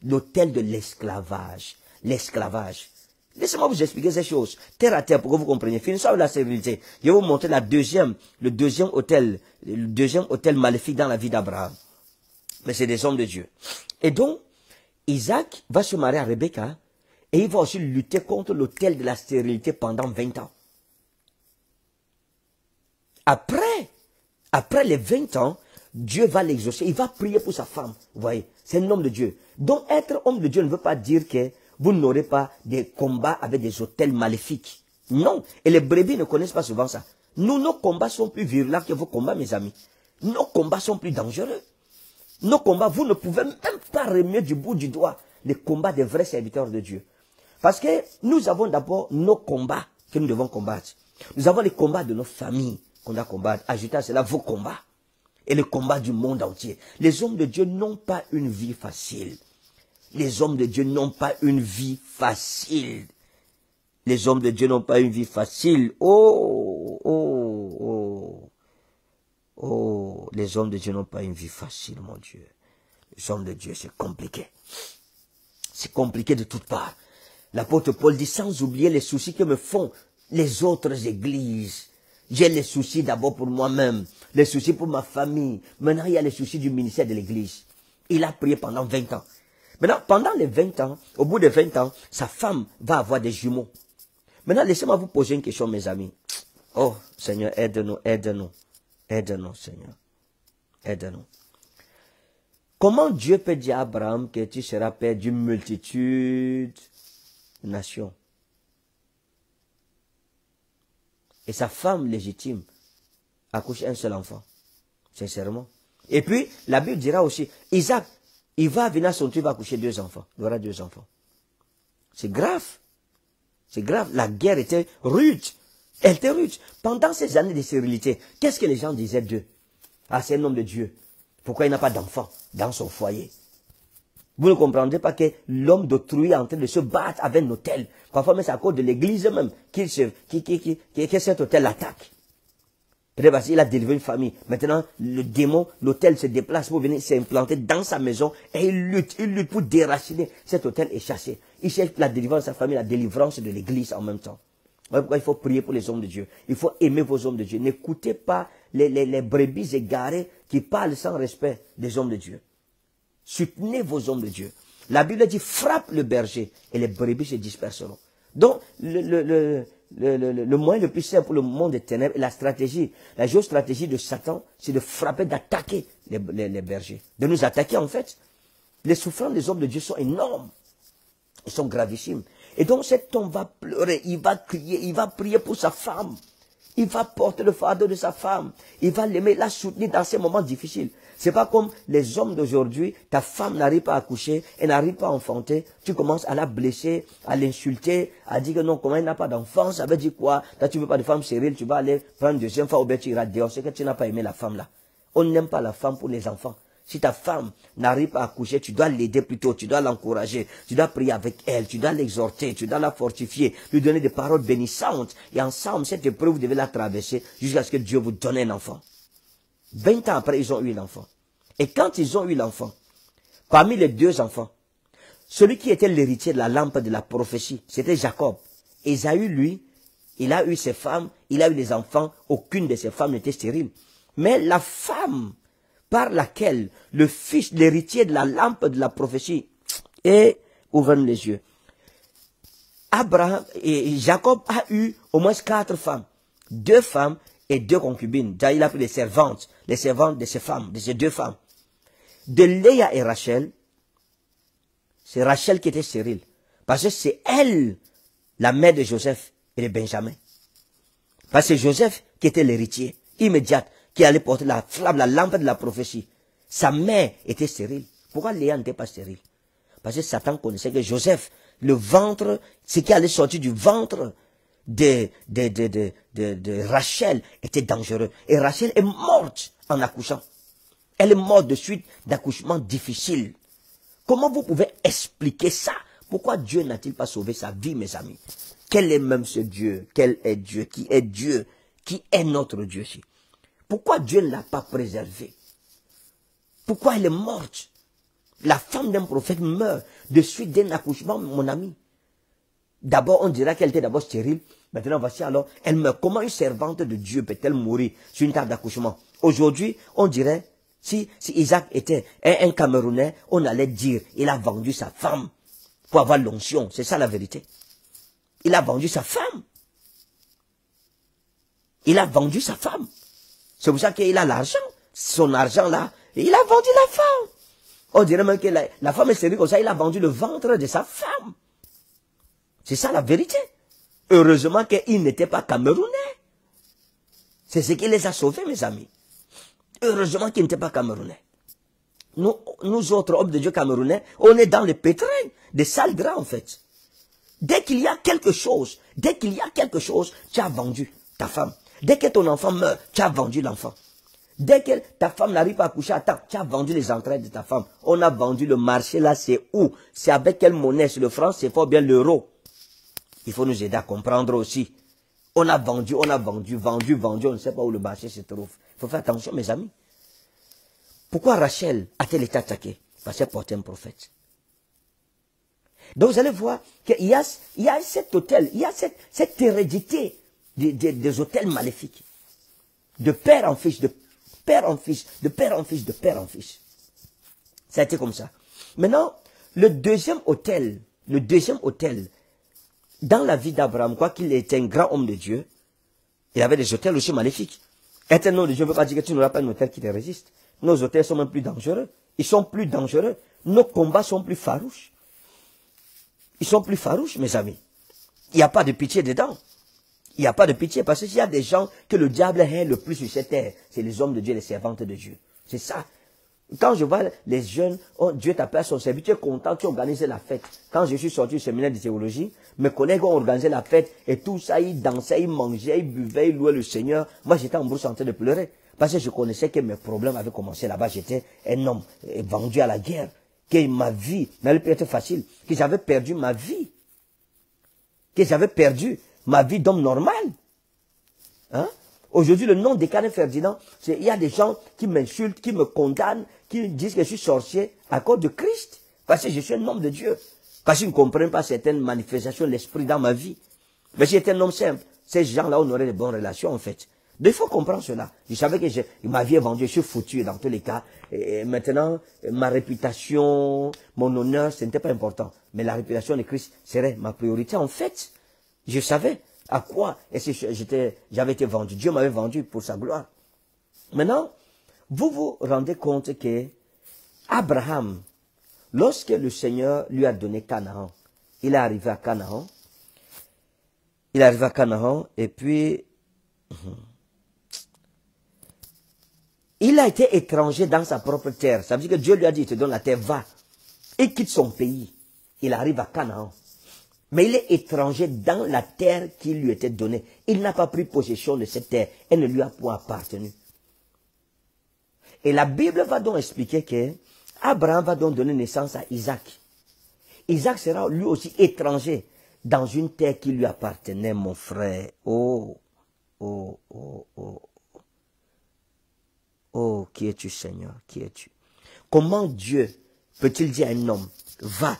L'autel de l'esclavage. L'esclavage. Laissez-moi vous expliquer ces choses, terre à terre, pour que vous compreniez. Finissons avec la sérénité. Je vais vous montrer le deuxième autel maléfique dans la vie d'Abraham. Mais c'est des hommes de Dieu. Et donc, Isaac va se marier à Rebecca et il va aussi lutter contre l'autel de la stérilité pendant 20 ans. Après les 20 ans, Dieu va l'exaucer. Il va prier pour sa femme. Vous voyez, c'est un homme de Dieu. Donc, être homme de Dieu ne veut pas dire que vous n'aurez pas des combats avec des autels maléfiques. Non. Et les brebis ne connaissent pas souvent ça. Nos combats sont plus virulents que vos combats, mes amis. Nos combats sont plus dangereux. Nos combats, vous ne pouvez même pas remuer du bout du doigt les combats des vrais serviteurs de Dieu. Parce que nous avons d'abord nos combats que nous devons combattre. Nous avons les combats de nos familles qu'on doit combattre. Ajoutez à cela vos combats. Et le combat du monde entier. Les hommes de Dieu n'ont pas une vie facile. Les hommes de Dieu n'ont pas une vie facile. Les hommes de Dieu n'ont pas une vie facile. Oh, les hommes de Dieu n'ont pas une vie facile, mon Dieu. Les hommes de Dieu, c'est compliqué. C'est compliqué de toutes parts. L'apôtre Paul dit, sans oublier les soucis que me font les autres églises. J'ai les soucis d'abord pour moi-même, les soucis pour ma famille. Maintenant, il y a les soucis du ministère de l'église. Il a prié pendant 20 ans. Maintenant, pendant les 20 ans, au bout de 20 ans, sa femme va avoir des jumeaux. Maintenant, laissez-moi vous poser une question, mes amis. Oh, Seigneur, aide-nous, aide-nous. Aide-nous, Seigneur. Aide-nous. Comment Dieu peut dire à Abraham que tu seras père d'une multitude de nations? Et sa femme légitime accouche un seul enfant. Sincèrement. Et puis, la Bible dira aussi, Isaac il va venir à son tour, il va accoucher 2 enfants. Il aura 2 enfants. C'est grave. C'est grave. La guerre était rude. Elle était rude. Pendant ces années de stérilité, qu'est-ce que les gens disaient d'eux? Ah, c'est un homme de Dieu. Pourquoi il n'a pas d'enfant dans son foyer? Vous ne comprendrez pas que l'homme d'autrui est en train de se battre avec un autel. Parfois, même c'est à cause de l'église même que cet autel attaque. Peut-être parce qu'il a délivré une famille. Maintenant, le démon, l'autel se déplace pour venir s'implanter dans sa maison et il lutte pour déraciner cet autel et chasser. Il cherche la délivrance de sa famille, la délivrance de l'église en même temps. Voilà pourquoi il faut prier pour les hommes de Dieu. Il faut aimer vos hommes de Dieu. N'écoutez pas les brebis égarées qui parlent sans respect des hommes de Dieu. Soutenez vos hommes de Dieu. La Bible dit, frappe le berger et les brebis se disperseront. Donc, le moyen le plus simple pour le monde des ténèbres, la géostratégie de Satan, c'est de frapper, d'attaquer les bergers. De nous attaquer en fait. Les souffrances des hommes de Dieu sont énormes. Ils sont gravissimes. Et donc cet homme va pleurer, il va crier, il va prier pour sa femme. Il va porter le fardeau de sa femme. Il va l'aimer, la soutenir dans ces moments difficiles. C'est pas comme les hommes d'aujourd'hui, ta femme n'arrive pas à accoucher, elle n'arrive pas à enfanter, tu commences à la blesser, à l'insulter, à dire que non, comment elle n'a pas d'enfant, ça veut dire quoi? Toi, tu veux pas de femme stérile, tu vas aller prendre une deuxième fois, ou bien tu iras dehors, c'est que tu n'as pas aimé la femme là. On n'aime pas la femme pour les enfants. Si ta femme n'arrive pas à accoucher, tu dois l'aider plutôt, tu dois l'encourager, tu dois prier avec elle, tu dois l'exhorter, tu dois la fortifier, lui donner des paroles bénissantes. Et ensemble, cette épreuve, vous devez la traverser jusqu'à ce que Dieu vous donne un enfant. 20 ans après, ils ont eu l'enfant. Et quand ils ont eu l'enfant, parmi les 2 enfants, celui qui était l'héritier de la lampe de la prophétie, c'était Jacob. Ésaü, lui, il a eu ses femmes, il a eu des enfants, aucune de ses femmes n'était stérile. Mais la femme par laquelle le fils, l'héritier de la lampe de la prophétie, et ouvre les yeux. Abraham et Jacob a eu au moins 4 femmes. 2 femmes et 2 concubines. Il a pris les servantes de ses femmes, de ces 2 femmes. De Léa et Rachel, c'est Rachel qui était stérile. Parce que c'est elle, la mère de Joseph et de Benjamin. Parce que c'est Joseph qui était l'héritier immédiat, qui allait porter la flamme, la lampe de la prophétie. Sa mère était stérile. Pourquoi Léa n'était pas stérile? Parce que Satan connaissait que Joseph, le ventre, ce qui allait sortir du ventre de Rachel était dangereux. Et Rachel est morte en accouchant. Elle est morte de suite d'accouchement difficile. Comment vous pouvez expliquer ça? Pourquoi Dieu n'a-t-il pas sauvé sa vie, mes amis? Quel est même ce Dieu? Quel est Dieu? Qui est Dieu? Qui est notre Dieu? Pourquoi Dieu ne l'a pas préservée? Pourquoi elle est morte? La femme d'un prophète meurt de suite d'un accouchement, mon ami. D'abord, on dira qu'elle était d'abord stérile. Maintenant, voici alors, elle meurt. Comment une servante de Dieu peut-elle mourir sur une table d'accouchement? Aujourd'hui, on dirait, si Isaac était un Camerounais, on allait dire, il a vendu sa femme pour avoir l'onction. C'est ça la vérité. Il a vendu sa femme. Il a vendu sa femme. C'est pour ça qu'il a l'argent. Son argent là, il a vendu la femme. On dirait même que la femme est stérile comme ça, il a vendu le ventre de sa femme. C'est ça la vérité. Heureusement qu'il n'était pas Camerounais. C'est ce qui les a sauvés, mes amis. Heureusement qu'il n'était pas Camerounais. Nous autres hommes de Dieu camerounais, on est dans le pétrin des sales draps en fait. Dès qu'il y a quelque chose, tu as vendu ta femme. Dès que ton enfant meurt, tu as vendu l'enfant. Dès que ta femme n'arrive pas à coucher à temps, tu as vendu les entrailles de ta femme. On a vendu le marché là, c'est où? C'est avec quelle monnaie? C'est le franc, c'est fort bien l'euro. Il faut nous aider à comprendre aussi. On a vendu, on ne sait pas où le marché se trouve. Il faut faire attention, mes amis. Pourquoi Rachel a-t-elle été attaquée? Parce qu'elle portait un prophète. Donc vous allez voir qu'il y a cet hôtel, il y a cette hérédité des hôtels maléfiques. De père en fils, de père en fils, de père en fils, de père en fils. Ça a été comme ça. Maintenant, le deuxième hôtel, dans la vie d'Abraham, quoi qu'il était un grand homme de Dieu, il avait des hôtels aussi maléfiques. Être un homme de Dieu ne veut pas dire que tu n'auras pas un hôtel qui te résiste. Nos hôtels sont même plus dangereux. Ils sont plus dangereux. Nos combats sont plus farouches. Ils sont plus farouches, mes amis. Il n'y a pas de pitié dedans. Il n'y a pas de pitié parce qu'il y a des gens que le diable hait le plus sur cette terre. C'est les hommes de Dieu, les servantes de Dieu. C'est ça. Quand je vois les jeunes, oh, Dieu t'appelle à son service, tu es content, tu organises la fête. Quand je suis sorti du séminaire de théologie, mes collègues ont organisé la fête et tout ça, ils dansaient, ils mangeaient, ils buvaient, ils louaient le Seigneur. Moi, j'étais en brousse en train de pleurer parce que je connaissais que mes problèmes avaient commencé là-bas. J'étais un homme vendu à la guerre, que ma vie n'allait plus être facile, que j'avais perdu ma vie, d'homme normal. Hein? Aujourd'hui, le nom de Canet Ferdinand, il y a des gens qui m'insultent, qui me condamnent, qui disent que je suis sorcier à cause de Christ. Parce que je suis un homme de Dieu. Parce qu'ils ne comprennent pas certaines manifestations de l'esprit dans ma vie. Mais si j'étais un homme simple, ces gens-là, on aurait de bonnes relations en fait. Donc, il faut comprendre cela. Je savais que ma vie est vendue, je suis foutu dans tous les cas. Et maintenant, ma réputation, mon honneur, ce n'était pas important. Mais la réputation de Christ serait ma priorité en fait. Je savais à quoi j'avais été vendu. Dieu m'avait vendu pour sa gloire. Maintenant, vous vous rendez compte que Abraham, lorsque le Seigneur lui a donné Canaan, il est arrivé à Canaan. Et puis, il a été étranger dans sa propre terre. Ça veut dire que Dieu lui a dit, il te donne la terre, va. Il quitte son pays. Il arrive à Canaan. Mais il est étranger dans la terre qui lui était donnée. Il n'a pas pris possession de cette terre. Elle ne lui a point appartenu. Et la Bible va donc expliquer que Abraham va donc donner naissance à Isaac. Isaac sera lui aussi étranger dans une terre qui lui appartenait, mon frère. Oh, oh, oh, oh. Oh, qui es-tu, Seigneur? Qui es-tu? Comment Dieu peut-il dire à un homme, va,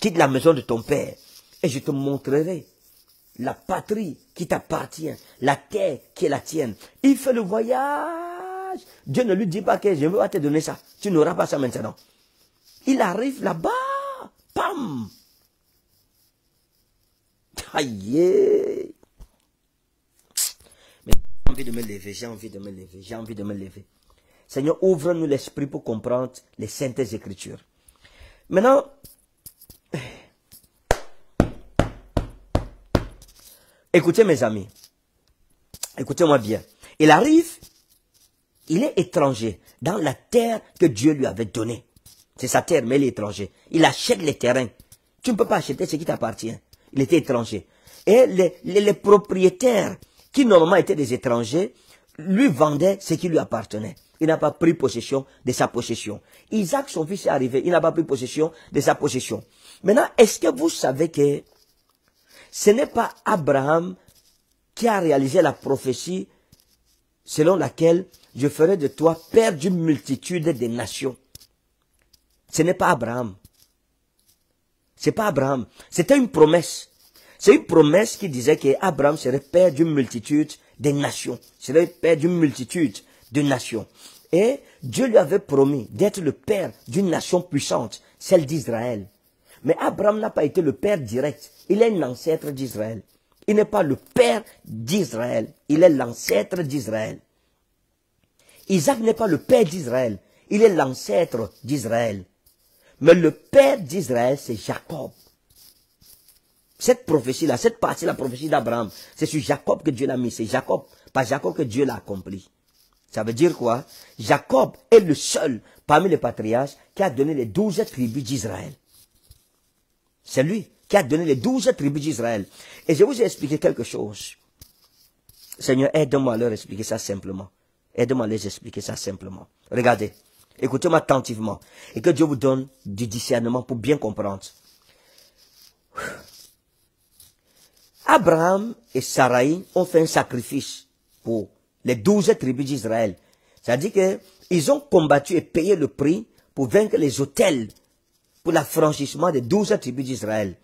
quitte la maison de ton père et je te montrerai la patrie qui t'appartient, la terre qui est la tienne. Il fait le voyage. Dieu ne lui dit pas que je veux te donner ça. Tu n'auras pas ça maintenant. Il arrive là-bas. Pam. Aïe. Mais j'ai envie de me lever. Seigneur, ouvre-nous l'esprit pour comprendre les saintes écritures. Maintenant, écoutez mes amis, écoutez-moi bien. Il arrive, il est étranger dans la terre que Dieu lui avait donnée. C'est sa terre, mais il est étranger. Il achète les terrains. Tu ne peux pas acheter ce qui t'appartient. Il était étranger. Et les propriétaires, qui normalement étaient des étrangers, lui vendaient ce qui lui appartenait. Il n'a pas pris possession de sa possession. Isaac, son fils, est arrivé. Il n'a pas pris possession de sa possession. Maintenant, est-ce que vous savez que ce n'est pas Abraham qui a réalisé la prophétie selon laquelle je ferai de toi père d'une multitude des nations? Ce n'est pas Abraham. C'est pas Abraham. C'était une promesse. C'est une promesse qui disait qu'Abraham serait père d'une multitude des nations. Serait père d'une multitude de nations. Et Dieu lui avait promis d'être le père d'une nation puissante, celle d'Israël. Mais Abraham n'a pas été le père direct. Il est l'ancêtre d'Israël. Il n'est pas le père d'Israël. Il est l'ancêtre d'Israël. Isaac n'est pas le père d'Israël. Il est l'ancêtre d'Israël. Mais le père d'Israël, c'est Jacob. Cette prophétie-là, cette partie de la prophétie d'Abraham, c'est sur Jacob que Dieu l'a mis. C'est Jacob, pas Jacob que Dieu l'a accompli. Ça veut dire quoi? Jacob est le seul parmi les patriarches qui a donné les 12 tribus d'Israël. C'est lui qui a donné les 12 tribus d'Israël. Et je vous ai expliqué quelque chose. Seigneur, aide-moi à leur expliquer ça simplement. Aide-moi à les expliquer ça simplement. Regardez, écoutez-moi attentivement. Et que Dieu vous donne du discernement pour bien comprendre. Abraham et Sarai ont fait un sacrifice pour les 12 tribus d'Israël. C'est-à-dire qu'ils ont combattu et payé le prix pour vaincre les autels pour l'affranchissement des 12 tribus d'Israël.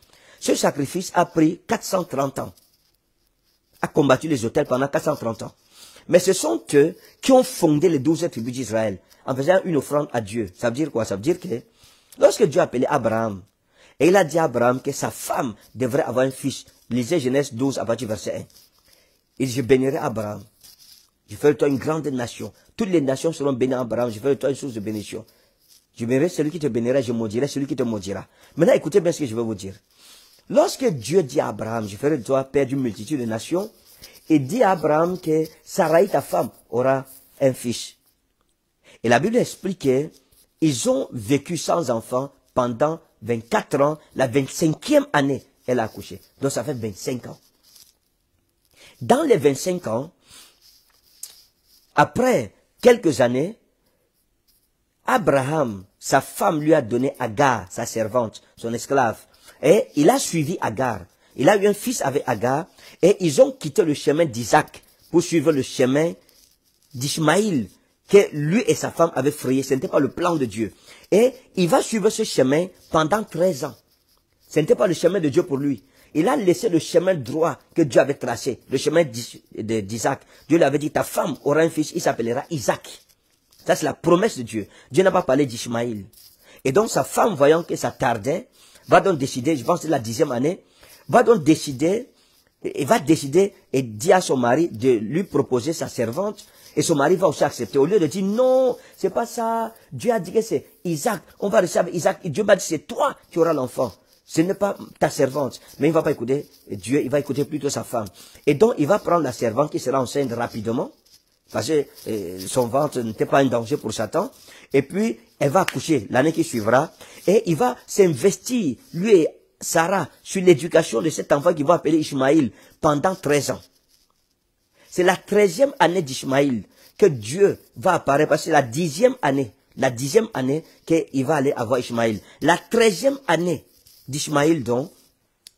Ce sacrifice a pris 430 ans. A combattu les autels pendant 430 ans. Mais ce sont eux qui ont fondé les 12 tribus d'Israël en faisant une offrande à Dieu. Ça veut dire quoi? Ça veut dire que lorsque Dieu a appelé Abraham, et il a dit à Abraham que sa femme devrait avoir un fils. Lisez Genèse 12 à partir du verset 1. Il dit, je bénirai Abraham. Je ferai de toi une grande nation. Toutes les nations seront bénies à Abraham. Je ferai de toi une source de bénédiction. Je bénirai celui qui te bénira, je maudirai celui qui te maudira. Maintenant, écoutez bien ce que je vais vous dire. Lorsque Dieu dit à Abraham, je ferai de toi père d'une multitude de nations, il dit à Abraham que Sarai, ta femme, aura un fils. Et la Bible explique qu'ils ont vécu sans enfant pendant 24 ans. La 25e année, elle a accouché. Donc ça fait 25 ans. Dans les 25 ans, après quelques années, Abraham, sa femme lui a donné Agar, sa servante, son esclave. Et il a suivi Agar. Il a eu un fils avec Agar. Et ils ont quitté le chemin d'Isaac pour suivre le chemin d'Ishmaïl que lui et sa femme avaient frayé. Ce n'était pas le plan de Dieu. Et il va suivre ce chemin pendant 13 ans. Ce n'était pas le chemin de Dieu pour lui. Il a laissé le chemin droit que Dieu avait tracé, le chemin d'Isaac. Dieu lui avait dit, ta femme aura un fils, il s'appellera Isaac. Ça, c'est la promesse de Dieu. Dieu n'a pas parlé d'Ishmaïl. Et donc, sa femme, voyant que ça tardait, va donc décider, je pense que c'est la 10e année, va donc décider, et dit à son mari de lui proposer sa servante, et son mari va aussi accepter. Au lieu de dire, non, c'est pas ça, Dieu a dit que c'est Isaac, on va rester avec Isaac, et Dieu m'a dit, c'est toi qui auras l'enfant. Ce n'est pas ta servante. Mais il ne va pas écouter Dieu, il va écouter plutôt sa femme. Et donc, il va prendre la servante qui sera enceinte rapidement, parce que son ventre n'était pas un danger pour Satan. Et puis, elle va accoucher l'année qui suivra. Et il va s'investir, lui et Sarah, sur l'éducation de cet enfant qu'il va appeler Ishmaïl pendant 13 ans. C'est la 13e année d'Ishmaïl que Dieu va apparaître, parce que c'est la 10e année qu'il va aller avoir Ishmaïl. La 13e année d'Ishmaïl, donc,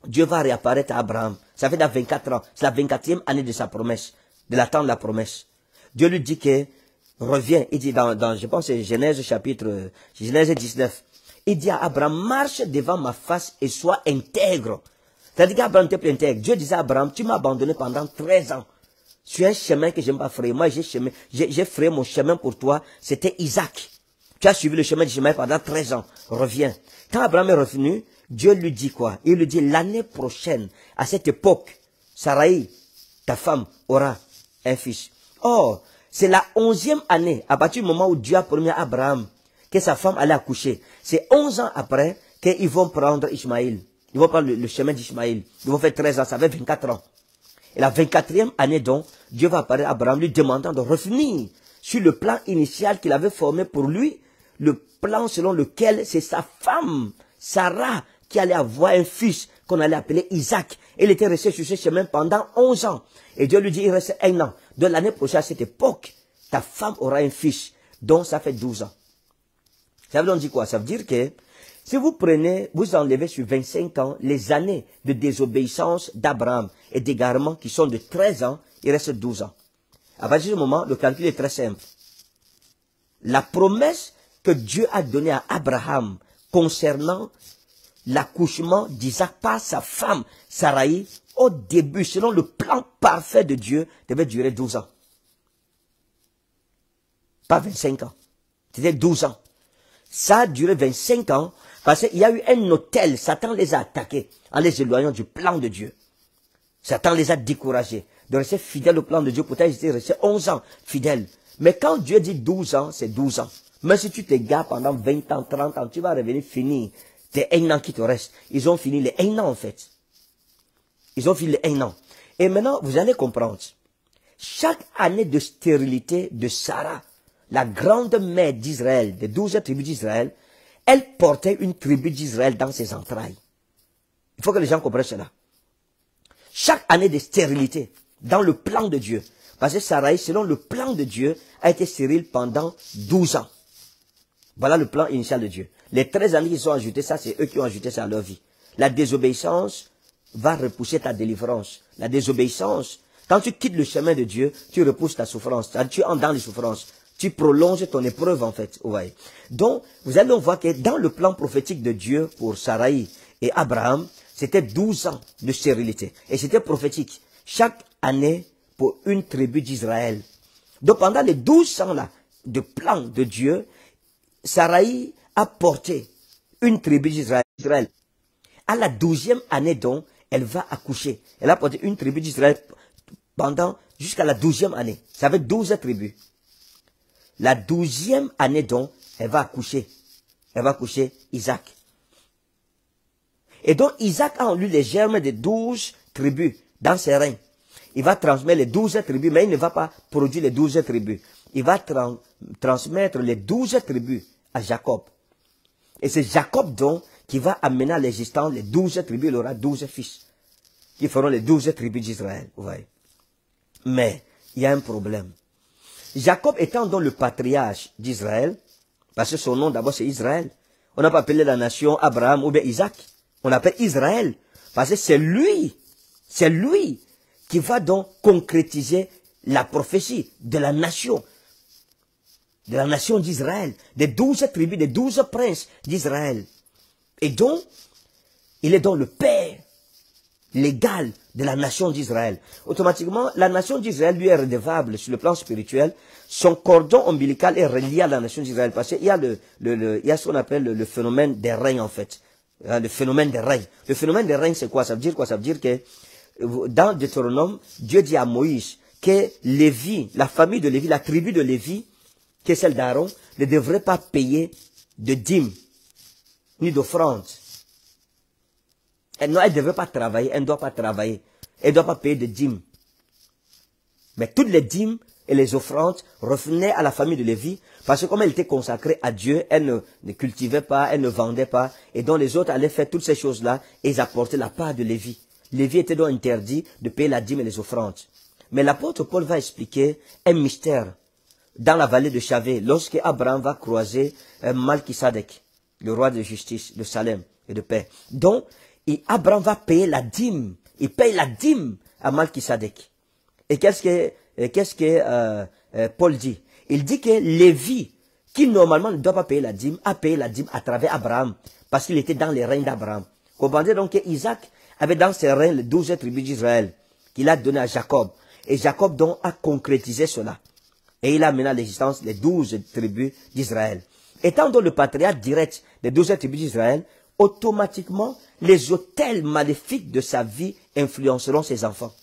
Dieu va réapparaître à Abraham. Ça fait dans 24 ans. C'est la 24e année de sa promesse, de l'attente de la promesse. Dieu lui dit que, reviens, il dit dans je pense, c'est Genèse 19, il dit à Abraham, marche devant ma face et sois intègre. C'est-à-dire qu'Abraham était plus intègre. Dieu disait à Abraham, tu m'as abandonné pendant 13 ans. Sur un chemin que je n'aime pas frayer. Moi, j'ai frayé mon chemin pour toi. C'était Isaac. Tu as suivi le chemin d'Ishmaël pendant 13 ans. Reviens. Quand Abraham est revenu, Dieu lui dit quoi? Il lui dit, l'année prochaine, à cette époque, Sarai, ta femme, aura un fils. Or, c'est la 11e année, à partir du moment où Dieu a promis à Abraham que sa femme allait accoucher. C'est 11 ans après qu'ils vont prendre Ishmaël. Ils vont prendre le chemin d'Ishmaël. Ils vont faire 13 ans, ça fait 24 ans. Et la 24e année donc, Dieu va apparaître à Abraham lui demandant de revenir sur le plan initial qu'il avait formé pour lui, le plan selon lequel c'est sa femme, Sarah, qui allait avoir un fils qu'on allait appeler Isaac. Il était resté sur ce chemin pendant 11 ans. Et Dieu lui dit, il reste 1 an. De l'année prochaine, à cette époque, ta femme aura un fils. Donc, ça fait 12 ans. Ça veut donc dire quoi? Ça veut dire que, si vous prenez, vous enlevez sur 25 ans les années de désobéissance d'Abraham et d'égarement qui sont de 13 ans, il reste 12 ans. À partir du moment, le calcul est très simple. La promesse que Dieu a donnée à Abraham concernant l'accouchement d'Isaac par sa femme Sarai, au début, selon le plan parfait de Dieu, devait durer 12 ans. Pas 25 ans. C'était 12 ans. Ça a duré 25 ans parce qu'il y a eu un hôtel. Satan les a attaqués en les éloignant du plan de Dieu. Satan les a découragés de rester fidèles au plan de Dieu. Pourtant, ils étaient restés 11 ans fidèles. Mais quand Dieu dit 12 ans, c'est 12 ans. Même si tu t'égares pendant 20 ans, 30 ans, tu vas revenir finir tes 1 an qui te restent. Ils ont fini les 1 an en fait. Ils ont fini les 1 an. Et maintenant, vous allez comprendre. Chaque année de stérilité de Sarah, la grande mère d'Israël, des 12 tribus d'Israël, elle portait une tribu d'Israël dans ses entrailles. Il faut que les gens comprennent cela. Chaque année de stérilité, dans le plan de Dieu, parce que Sarah, selon le plan de Dieu, a été stérile pendant 12 ans. Voilà le plan initial de Dieu. Les 13 années qui sont ajoutées, ça c'est eux qui ont ajouté ça à leur vie. La désobéissance va repousser ta délivrance. La désobéissance, quand tu quittes le chemin de Dieu, tu repousses ta souffrance. Tu entres dans les souffrances. Tu prolonges ton épreuve en fait. Ouais. Donc, vous allez voir que dans le plan prophétique de Dieu pour Sarai et Abraham, c'était 12 ans de stérilité. Et c'était prophétique. Chaque année pour une tribu d'Israël. Donc pendant les 12 ans là, de plan de Dieu, Sarai a porté une tribu d'Israël. À la 12e année donc, elle va accoucher. Elle a porté une tribu d'Israël pendant jusqu'à la 12e année. Ça fait 12 tribus. La 12e année donc, elle va accoucher. Elle va accoucher Isaac. Et donc Isaac a en lui les germes des 12 tribus dans ses reins. Il va transmettre les 12 tribus, mais il ne va pas produire les 12 tribus. il va transmettre les 12 tribus à Jacob. Et c'est Jacob donc qui va amener à l'existence les 12 tribus. Il aura 12 fils qui feront les 12 tribus d'Israël. Vous voyez. Mais il y a un problème. Jacob étant donc le patriarche d'Israël, parce que son nom d'abord c'est Israël. On n'a pas appelé la nation Abraham ou bien Isaac. On l'appelle Israël. Parce que c'est lui qui va donc concrétiser la prophétie de la nation d'Israël, des 12 tribus, des 12 princes d'Israël. Et donc, il est donc le père légal de la nation d'Israël. Automatiquement, la nation d'Israël lui est redevable sur le plan spirituel. Son cordon ombilical est relié à la nation d'Israël parce qu'il y a il y a ce qu'on appelle le phénomène des règnes en fait. Le phénomène des règnes. Le phénomène des règnes, c'est quoi? Ça veut dire quoi? Ça veut dire que dans Deutéronome, Dieu dit à Moïse que Lévi, la famille de Lévi, la tribu de Lévi, qui est celle d'Aaron, ne devrait pas payer de dîmes ni d'offrandes. Elle ne devrait pas travailler, elle ne doit pas travailler. Elle ne doit pas payer de dîmes. Mais toutes les dîmes et les offrandes revenaient à la famille de Lévi, parce que comme elle était consacrée à Dieu, elle ne cultivait pas, elle ne vendait pas, et donc les autres allaient faire toutes ces choses-là, et ils apportaient la part de Lévi. Lévi était donc interdit de payer la dîme et les offrandes. Mais l'apôtre Paul va expliquer un mystère dans la vallée de Chavé, lorsque Abraham va croiser Malchisadek, le roi de justice, de Salem et de paix. Donc, Abraham va payer la dîme. Il paye la dîme à Malchisadek. Et qu'est-ce que Paul dit? Il dit que Lévi, qui normalement ne doit pas payer la dîme, a payé la dîme à travers Abraham, parce qu'il était dans les règnes d'Abraham. Comprenez donc qu'Isaac avait dans ses règnes les 12 tribus d'Israël, qu'il a donné à Jacob. Et Jacob donc a concrétisé cela. Et il a mené à l'existence les 12 tribus d'Israël. Étant donc le patriarche direct des 12 tribus d'Israël, automatiquement, les autels maléfiques de sa vie influenceront ses enfants.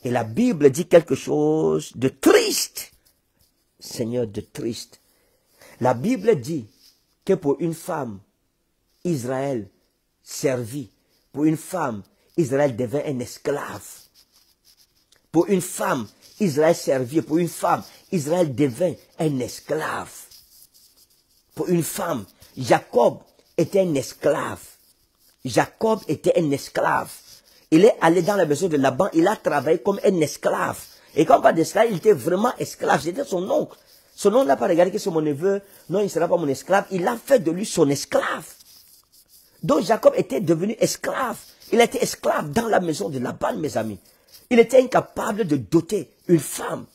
Et la Bible dit quelque chose de triste. Seigneur, de triste. La Bible dit que pour une femme, Israël servit. Pour une femme, Israël devint un esclave. Pour une femme, Israël servit. Pour une femme, Israël devint un esclave. Pour une femme, Jacob était un esclave. Jacob était un esclave. Il est allé dans la maison de Laban, il a travaillé comme un esclave. Et quand on parle d'esclave, il était vraiment esclave. C'était son oncle. Son oncle n'a pas regardé que c'est mon neveu. Non, il ne sera pas mon esclave. Il a fait de lui son esclave. Donc Jacob était devenu esclave. Il était esclave dans la maison de Laban, mes amis. Il était incapable de doter une femme.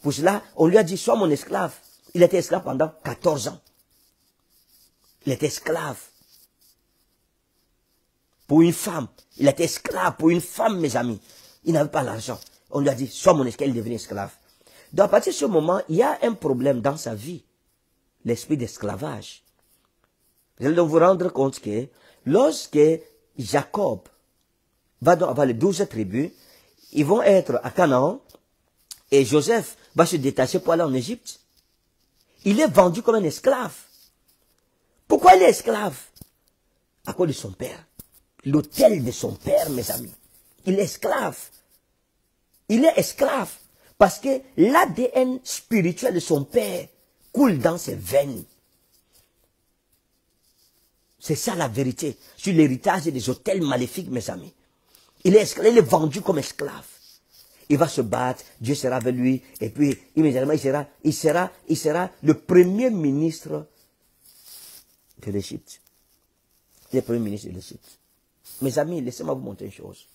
Pour cela, on lui a dit, sois mon esclave. Il était esclave pendant 14 ans. Il était esclave. Pour une femme. Il était esclave pour une femme, mes amis. Il n'avait pas l'argent. On lui a dit, sois mon esclave, il est devenu esclave. Donc à partir de ce moment, il y a un problème dans sa vie. L'esprit d'esclavage. Vous allez donc vous rendre compte que lorsque Jacob va donc avoir les 12 tribus, ils vont être à Canaan et Joseph va se détacher pour aller en Égypte. Il est vendu comme un esclave. Pourquoi il est esclave? À cause de son père. L'autel de son père, mes amis. Il est esclave. Il est esclave parce que l'ADN spirituel de son père coule dans ses veines. C'est ça la vérité sur l'héritage des autels maléfiques, mes amis. Il est esclave, il est vendu comme esclave. Il va se battre, Dieu sera avec lui, et puis immédiatement il sera le premier ministre de l'Égypte. Le premier ministre de l'Égypte. Mes amis, laissez-moi vous montrer une chose.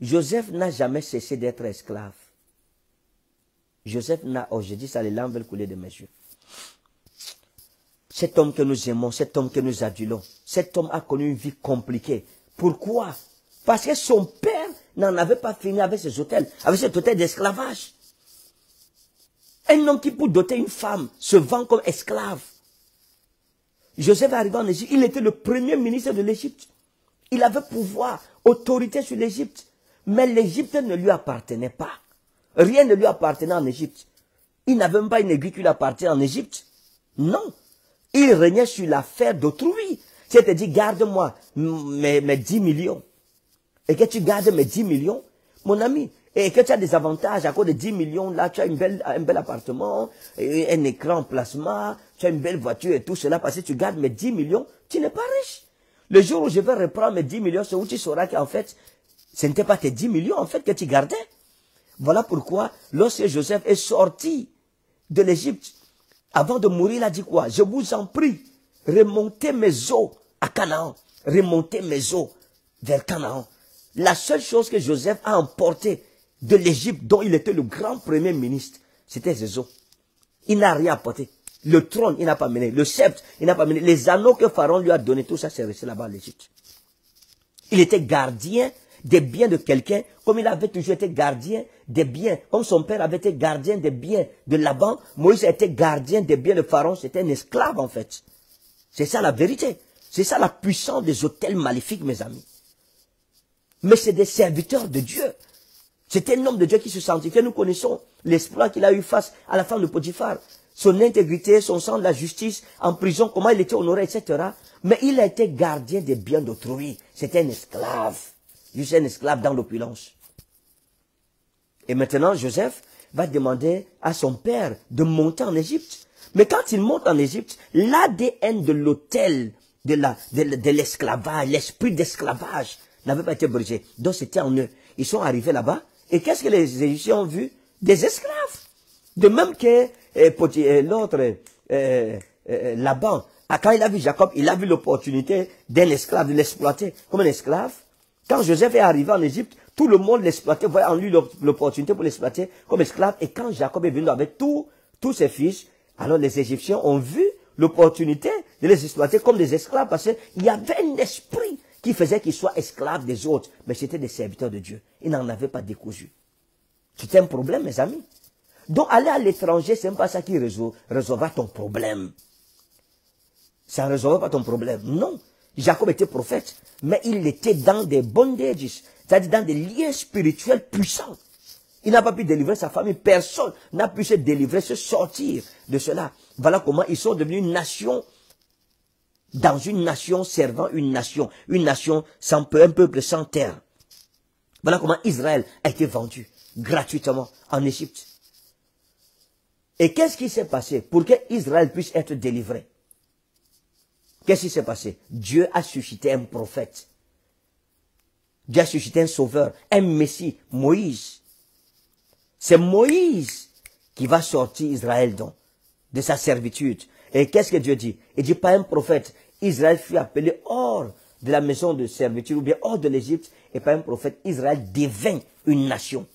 Joseph n'a jamais cessé d'être esclave. Joseph n'a, oh je dis ça, les larmes veulent couler de mes yeux. Cet homme que nous aimons, cet homme que nous adulons, cet homme a connu une vie compliquée. Pourquoi? Parce que son père n'en avait pas fini avec ses hôtels, avec cet hôtel d'esclavage. Un homme qui, pour doter une femme, se vend comme esclave. Joseph est arrivé en Égypte, il était le premier ministre de l'Égypte. Il avait pouvoir, autorité sur l'Égypte. Mais l'Égypte ne lui appartenait pas. Rien ne lui appartenait en Égypte. Il n'avait même pas une aiguille qui lui appartenait en Égypte. Non. Il régnait sur l'affaire d'autrui. Si elle te dit, garde-moi mes 10 millions. Et que tu gardes mes 10 millions, mon ami, et que tu as des avantages à cause de 10 millions, là, tu as un bel appartement, un écran plasma, tu as une belle voiture et tout cela, parce que tu gardes mes 10 millions, tu n'es pas riche. Le jour où je vais reprendre mes 10 millions, c'est où tu sauras qu'en fait, ce n'était pas tes 10 millions, en fait, que tu gardais. Voilà pourquoi, lorsque Joseph est sorti de l'Égypte, avant de mourir, il a dit quoi? Je vous en prie, remontez mes eaux à Canaan, remontez mes eaux vers Canaan. La seule chose que Joseph a emporté de l'Égypte, dont il était le grand premier ministre, c'était ses eaux. Il n'a rien apporté. Le trône, il n'a pas mené. Le sceptre, il n'a pas mené. Les anneaux que Pharaon lui a donnés, tout ça, c'est resté là-bas en Égypte. Il était gardien des biens de quelqu'un, comme il avait toujours été gardien des biens, comme son père avait été gardien des biens de Laban, Moïse a été gardien des biens de Pharaon, c'était un esclave en fait. C'est ça la vérité. C'est ça la puissance des autels maléfiques, mes amis. Mais c'est des serviteurs de Dieu. C'était un homme de Dieu qui se sanctifiait. Nous connaissons l'exploit qu'il a eu face à la femme de Potiphar. Son intégrité, son sens de la justice, en prison, comment il était honoré, etc. Mais il a été gardien des biens d'autrui. C'était un esclave. Juste un esclave dans l'opulence. Et maintenant, Joseph va demander à son père de monter en Égypte. Mais quand il monte en Égypte, l'ADN de l'autel, de l'esclavage, l'esprit d'esclavage, n'avait pas été brisé. Donc c'était en eux. Ils sont arrivés là-bas. Et qu'est-ce que les Égyptiens ont vu? Des esclaves. De même que l'autre, Laban, quand il a vu Jacob, il a vu l'opportunité d'un esclave, de l'exploiter comme un esclave. Quand Joseph est arrivé en Égypte, tout le monde l'exploitait, voyait en lui l'opportunité pour l'exploiter comme esclave. Et quand Jacob est venu avec tous ses fils, alors les Égyptiens ont vu l'opportunité de les exploiter comme des esclaves parce qu'il y avait un esprit qui faisait qu'ils soient esclaves des autres. Mais c'était des serviteurs de Dieu. Ils n'en avaient pas décousu. C'était un problème, mes amis. Donc aller à l'étranger, c'est même pas ça qui résolvera ton problème. Ça ne résolvera pas ton problème. Non. Jacob était prophète, mais il était dans des bondages, c'est-à-dire dans des liens spirituels puissants. Il n'a pas pu délivrer sa famille. Personne n'a pu se délivrer, se sortir de cela. Voilà comment ils sont devenus une nation, dans une nation servant une nation sans un peuple sans terre. Voilà comment Israël a été vendu gratuitement en Égypte. Et qu'est-ce qui s'est passé pour que Israël puisse être délivré? Qu'est-ce qui s'est passé? Dieu a suscité un prophète. Dieu a suscité un sauveur, un messie, Moïse. C'est Moïse qui va sortir Israël donc, de sa servitude. Et qu'est-ce que Dieu dit? Il dit pas un prophète. Israël fut appelé hors de la maison de servitude ou bien hors de l'Égypte. Et pas un prophète. Israël devint une nation.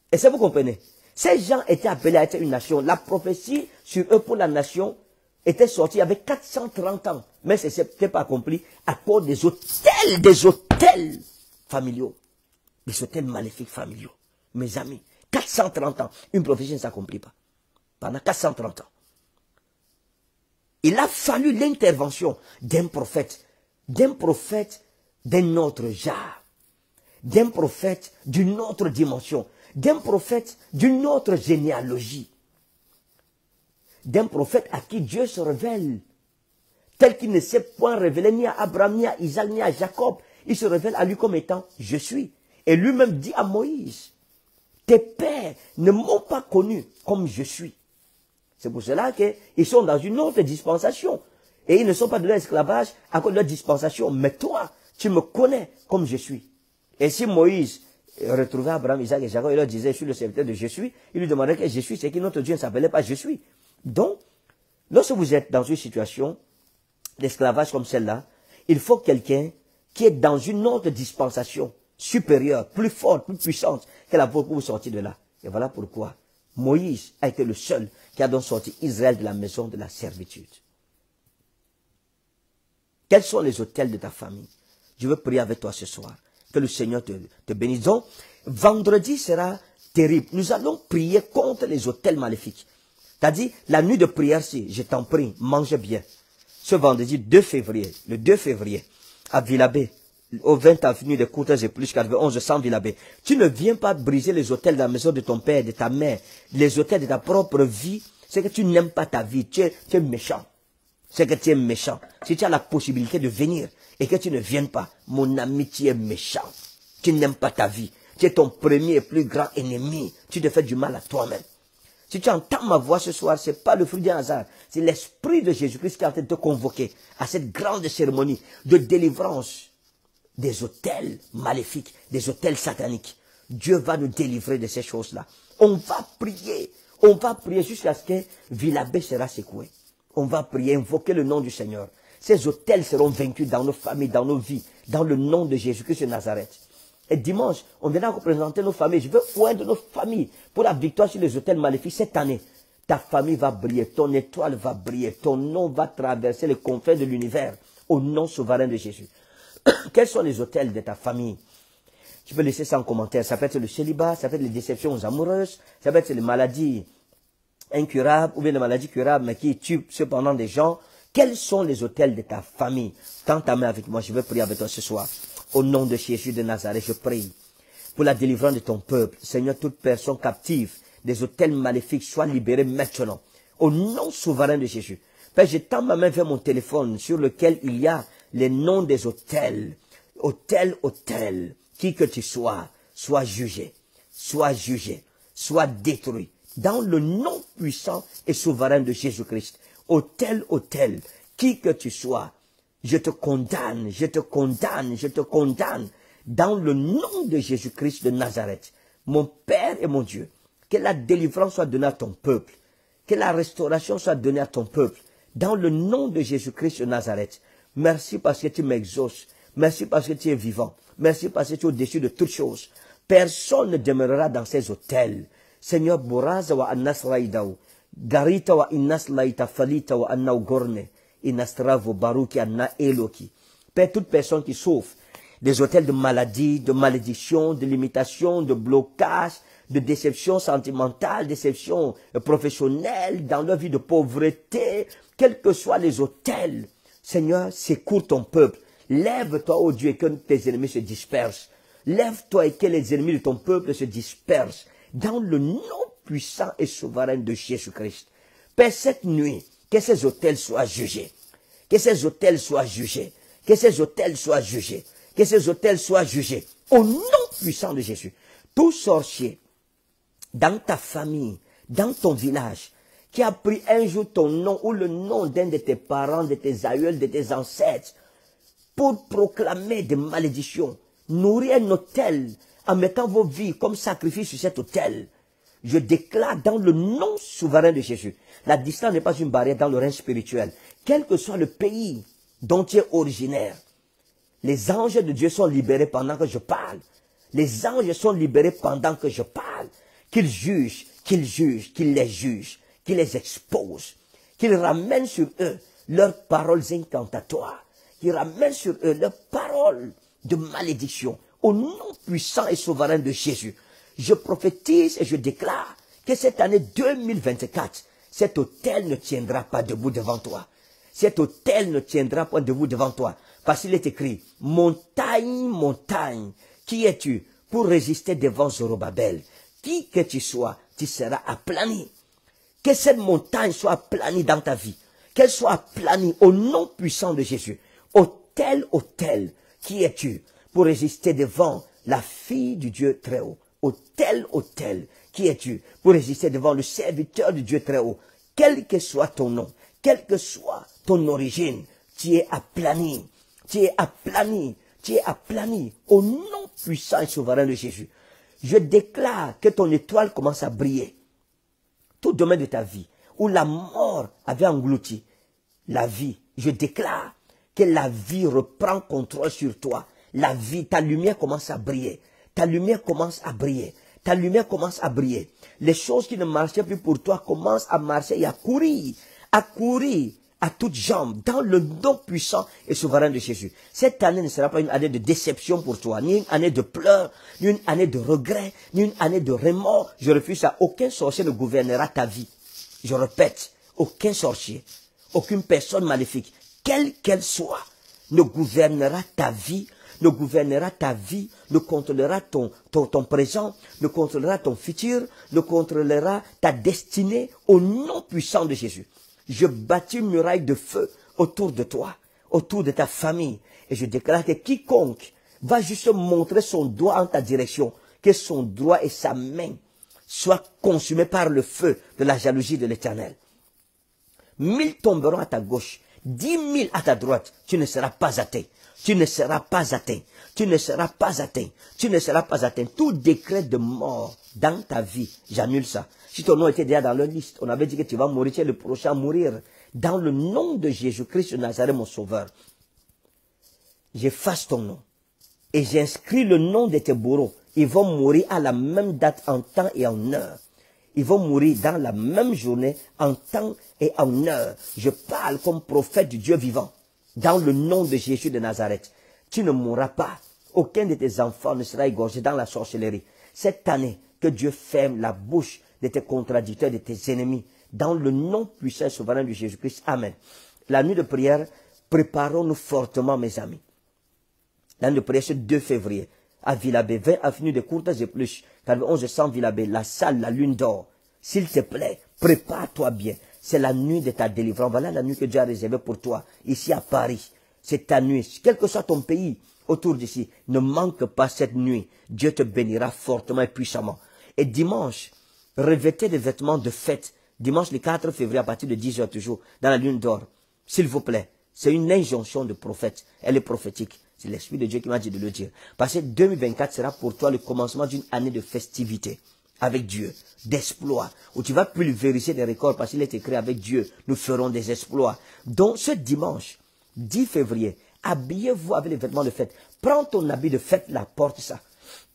Et ça vous comprenez? Ces gens étaient appelés à être une nation. La prophétie sur eux pour la nation était sortie avec 430 ans. Mais ce n'était pas accompli à cause des hôtels familiaux. Des hôtels maléfiques familiaux. Mes amis, 430 ans, une prophétie ne s'accomplit pas. Pendant 430 ans. Il a fallu l'intervention d'un prophète d'un autre genre, d'un prophète d'une autre dimension, d'un prophète d'une autre généalogie, d'un prophète à qui Dieu se révèle, tel qu'il ne s'est point révélé ni à Abraham, ni à Isaac, ni à Jacob. Il se révèle à lui comme étant « Je suis ». Et lui-même dit à Moïse, « Tes pères ne m'ont pas connu comme je suis ». C'est pour cela qu'ils sont dans une autre dispensation. Et ils ne sont pas de l'esclavage à cause de leur dispensation. Mais toi, tu me connais comme je suis. Et si Moïse retrouvait Abraham, Isaac et Jacob, il leur disait, je suis le serviteur de je suis, il lui demandait que je suis, c'est que notre Dieu ne s'appelait pas je suis. Donc, lorsque vous êtes dans une situation d'esclavage comme celle-là, il faut quelqu'un qui est dans une autre dispensation supérieure, plus forte, plus puissante que la vôtre pour vous sortir de là. Et voilà pourquoi Moïse a été le seul qui a donc sorti Israël de la maison de la servitude. Quels sont les autels de ta famille? Je veux prier avec toi ce soir. Que le Seigneur te bénisse. Donc, vendredi sera terrible. Nous allons prier contre les autels maléfiques. C'est-à-dire, la nuit de prière, si, je t'en prie, mange bien. Ce vendredi 2 février, le 2 février, à Villabé, au 20 avenue des Couteurs et plus 91 100 Villabé. Tu ne viens pas briser les autels de la maison de ton père, de ta mère, les autels de ta propre vie. C'est que tu n'aimes pas ta vie, tu es méchant. C'est que tu es méchant. Si tu as la possibilité de venir et que tu ne viennes pas, mon ami, tu es méchant. Tu n'aimes pas ta vie. tu es ton premier et plus grand ennemi. Tu te fais du mal à toi-même. Si tu entends ma voix ce soir, ce n'est pas le fruit d'un hasard. C'est l'Esprit de Jésus-Christ qui est en train de te convoquer à cette grande cérémonie de délivrance des autels maléfiques, des autels sataniques. Dieu va nous délivrer de ces choses-là. On va prier jusqu'à ce que Villabé sera secoué. On va prier, invoquer le nom du Seigneur. Ces autels seront vaincus dans nos familles, dans nos vies, dans le nom de Jésus-Christ de Nazareth. Et dimanche, on viendra représenter nos familles. Je veux oindre nos familles pour la victoire sur les autels maléfiques cette année. Ta famille va briller, ton étoile va briller, ton nom va traverser les confins de l'univers au nom souverain de Jésus. Quels sont les autels de ta famille? Tu peux laisser ça en commentaire. Ça peut être le célibat, ça peut être les déceptions amoureuses, ça peut être les maladies incurables ou bien les maladies curables mais qui tuent cependant des gens. Quels sont les autels de ta famille? Tends ta main avec moi, je vais prier avec toi ce soir. Au nom de Jésus de Nazareth, je prie pour la délivrance de ton peuple. Seigneur, toute personne captive des autels maléfiques soit libérée maintenant. Au nom souverain de Jésus. Père, je tends ma main vers mon téléphone sur lequel il y a les noms des autels. Autel. Qui que tu sois, sois jugé, soit détruit. Dans le nom puissant et souverain de Jésus-Christ. Autel, qui que tu sois, je te condamne, dans le nom de Jésus-Christ de Nazareth. Mon Père et mon Dieu, que la délivrance soit donnée à ton peuple, que la restauration soit donnée à ton peuple, dans le nom de Jésus-Christ de Nazareth. Merci parce que tu m'exauces, merci parce que tu es vivant, merci parce que tu es au-dessus de toutes choses. Personne ne demeurera dans ces hôtels. Seigneur, Boraza wa Annas Raïdaou, Garita wa Innas Laïta Falita wa Anna Gorne, Inastravo Baruki Anna Eloki. Père, toute personne qui souffre des hôtels de maladie, de malédiction, de limitation, de blocage, de déception sentimentale, déception professionnelle, dans leur vie de pauvreté, quels que soient les hôtels, Seigneur, secours ton peuple. Lève-toi, ô Dieu, et que tes ennemis se dispersent. Lève-toi et que les ennemis de ton peuple se dispersent. Dans le nom puissant et souverain de Jésus-Christ. Père, cette nuit, que ces hôtels soient jugés. Que ces hôtels soient jugés. Que ces hôtels soient jugés. Que ces hôtels soient jugés. Au nom puissant de Jésus. Tout sorcier, dans ta famille, dans ton village, qui a pris un jour ton nom ou le nom d'un de tes parents, de tes aïeuls, de tes ancêtres, pour proclamer des malédictions, nourrir un autel en mettant vos vies comme sacrifice sur cet autel. Je déclare dans le nom souverain de Jésus, la distance n'est pas une barrière dans le règne spirituel. Quel que soit le pays dont tu es originaire, les anges de Dieu sont libérés pendant que je parle. Les anges sont libérés pendant que je parle. Qu'ils jugent, qu'ils les jugent, qu'ils les exposent, qu'ils ramènent sur eux leurs paroles incantatoires, qu'ils ramènent sur eux leurs paroles de malédiction. Au nom puissant et souverain de Jésus, je prophétise et je déclare que cette année 2024, cet autel ne tiendra pas debout devant toi. Cet autel ne tiendra pas debout devant toi. Parce qu'il est écrit, montagne, montagne, qui es-tu pour résister devant Zorobabel? Qui que tu sois, tu seras aplani. Que cette montagne soit aplanie dans ta vie. Qu'elle soit aplanie au nom puissant de Jésus. Autel, qui es-tu pour résister devant la fille du Dieu très haut? Autel, qui es-tu pour résister devant le serviteur du Dieu très haut? Quel que soit ton nom, quelle que soit ton origine, tu es aplani. Tu es aplani. Tu es aplani au nom puissant et souverain de Jésus. Je déclare que ton étoile commence à briller. Tout domaine de ta vie où la mort avait englouti la vie, je déclare que la vie reprend contrôle sur toi. La vie, ta lumière commence à briller. Ta lumière commence à briller. Ta lumière commence à briller. Les choses qui ne marchaient plus pour toi commencent à marcher et à courir à toutes jambes dans le nom puissant et souverain de Jésus. Cette année ne sera pas une année de déception pour toi, ni une année de pleurs, ni une année de regret, ni une année de remords. Je refuse ça. Aucun sorcier ne gouvernera ta vie. Je répète, aucun sorcier, aucune personne maléfique, quelle qu'elle soit, ne gouvernera ta vie, ne contrôlera ton présent, ne contrôlera ton futur, ne contrôlera ta destinée au nom puissant de Jésus. Je bâtis une muraille de feu autour de toi, autour de ta famille. Et je déclare que quiconque va juste montrer son doigt en ta direction, que son droit et sa main soient consumés par le feu de la jalousie de l'Éternel. 1000 tomberont à ta gauche, 10 000 à ta droite, tu ne seras pas atteint. Tu ne seras pas atteint. Tu ne seras pas atteint. Tu ne seras pas atteint. Tout décret de mort dans ta vie, j'annule ça. Si ton nom était déjà dans leur liste, on avait dit que tu vas mourir, tu es le prochain à mourir. Dans le nom de Jésus-Christ de Nazareth, mon sauveur, j'efface ton nom. Et j'inscris le nom de tes bourreaux. Ils vont mourir à la même date, en temps et en heure. Ils vont mourir dans la même journée, en temps et en heure. Je parle comme prophète du Dieu vivant. Dans le nom de Jésus de Nazareth. Tu ne mourras pas. Aucun de tes enfants ne sera égorgé dans la sorcellerie. Cette année, que Dieu ferme la bouche de tes contradicteurs, de tes ennemis. Dans le nom puissant et souverain de Jésus-Christ. Amen. La nuit de prière, préparons-nous fortement, mes amis. La nuit de prière, c'est 2 février. À Villabé, 20 avenue de Courtes et Plus, 1100 Villabé, la salle, la lune d'or. S'il te plaît, prépare-toi bien. C'est la nuit de ta délivrance. Voilà la nuit que Dieu a réservée pour toi, ici à Paris. C'est ta nuit. Quel que soit ton pays autour d'ici, ne manque pas cette nuit. Dieu te bénira fortement et puissamment. Et dimanche, revêtez des vêtements de fête. Dimanche le 4 février à partir de 10h toujours, dans la lune d'or. S'il vous plaît, c'est une injonction de prophète. Elle est prophétique. C'est l'Esprit de Dieu qui m'a dit de le dire. Parce que 2024 sera pour toi le commencement d'une année de festivité avec Dieu, d'exploits, où tu vas pulvériser des records parce qu'il est écrit avec Dieu, nous ferons des exploits. Donc ce dimanche, 10 février, habillez-vous avec les vêtements de fête. Prends ton habit de fête, la porte ça.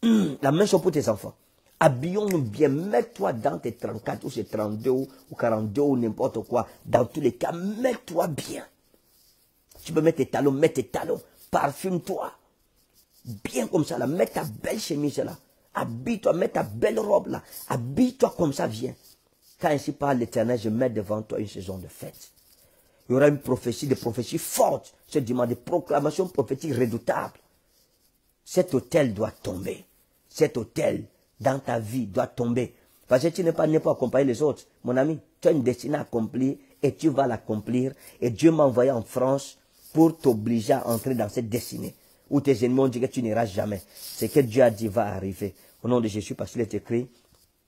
La même chose pour tes enfants. Habillons-nous bien, mets-toi dans tes 34 ou tes 32 ou 42 ou n'importe quoi. Dans tous les cas, mets-toi bien. Tu peux mettre tes talons, mets tes talons. Parfume-toi. Bien comme ça, là. Mets ta belle chemise là. Habille-toi, mets ta belle robe là. Habille-toi comme ça, viens. Quand ainsi parle l'Éternel, je mets devant toi une saison de fête. Il y aura une prophétie, des prophéties fortes. Ce dimanche, des proclamations prophétiques redoutables. Cet autel doit tomber. Cet autel dans ta vie doit tomber. Parce que tu n'es pas né pour accompagner les autres. Mon ami, tu as une destinée à accomplir et tu vas l'accomplir. Et Dieu m'a envoyé en France pour t'obliger à entrer dans cette destinée. Où tes ennemis ont dit que tu n'iras jamais. Ce que Dieu a dit va arriver. Au nom de Jésus, parce qu'il est écrit,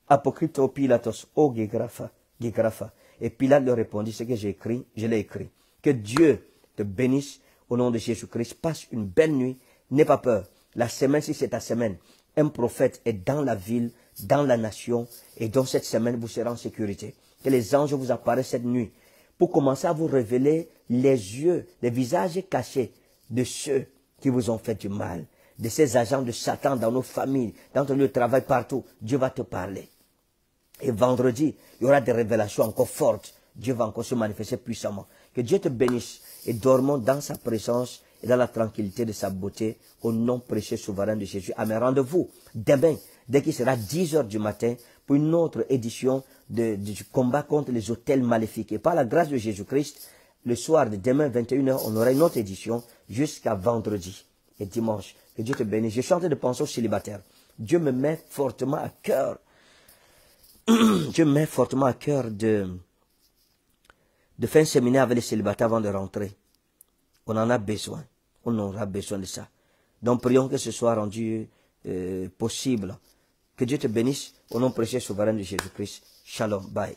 Apocrypto Pilatos, o Gegrapha, Gegrapha. Et Pilate leur répondit, ce que j'ai écrit, je l'ai écrit. Que Dieu te bénisse au nom de Jésus-Christ. Passe une belle nuit. N'aie pas peur. La semaine, si c'est ta semaine, un prophète est dans la ville, dans la nation, et dans cette semaine, vous serez en sécurité. Que les anges vous apparaissent cette nuit pour commencer à vous révéler les yeux, les visages cachés de ceux qui vous ont fait du mal, de ces agents de Satan dans nos familles, dans ton lieu de travail, partout. Dieu va te parler. Et vendredi, il y aura des révélations encore fortes. Dieu va encore se manifester puissamment. Que Dieu te bénisse et dormons dans sa présence et dans la tranquillité de sa beauté, au nom précieux souverain de Jésus. Amen. Rendez-vous demain, dès qu'il sera 10h du matin, pour une autre édition du combat contre les autels maléfiques. Et par la grâce de Jésus-Christ, le soir de demain, 21h, on aura une autre édition jusqu'à vendredi et dimanche. Que Dieu te bénisse. Je suis en train de penser aux célibataires. Dieu me met fortement à cœur. Dieu me met fortement à cœur de faire un séminaire avec les célibataires avant de rentrer. On en a besoin. On aura besoin de ça. Donc prions que ce soit rendu possible. Que Dieu te bénisse au nom précieux souverain de Jésus-Christ. Shalom. Bye.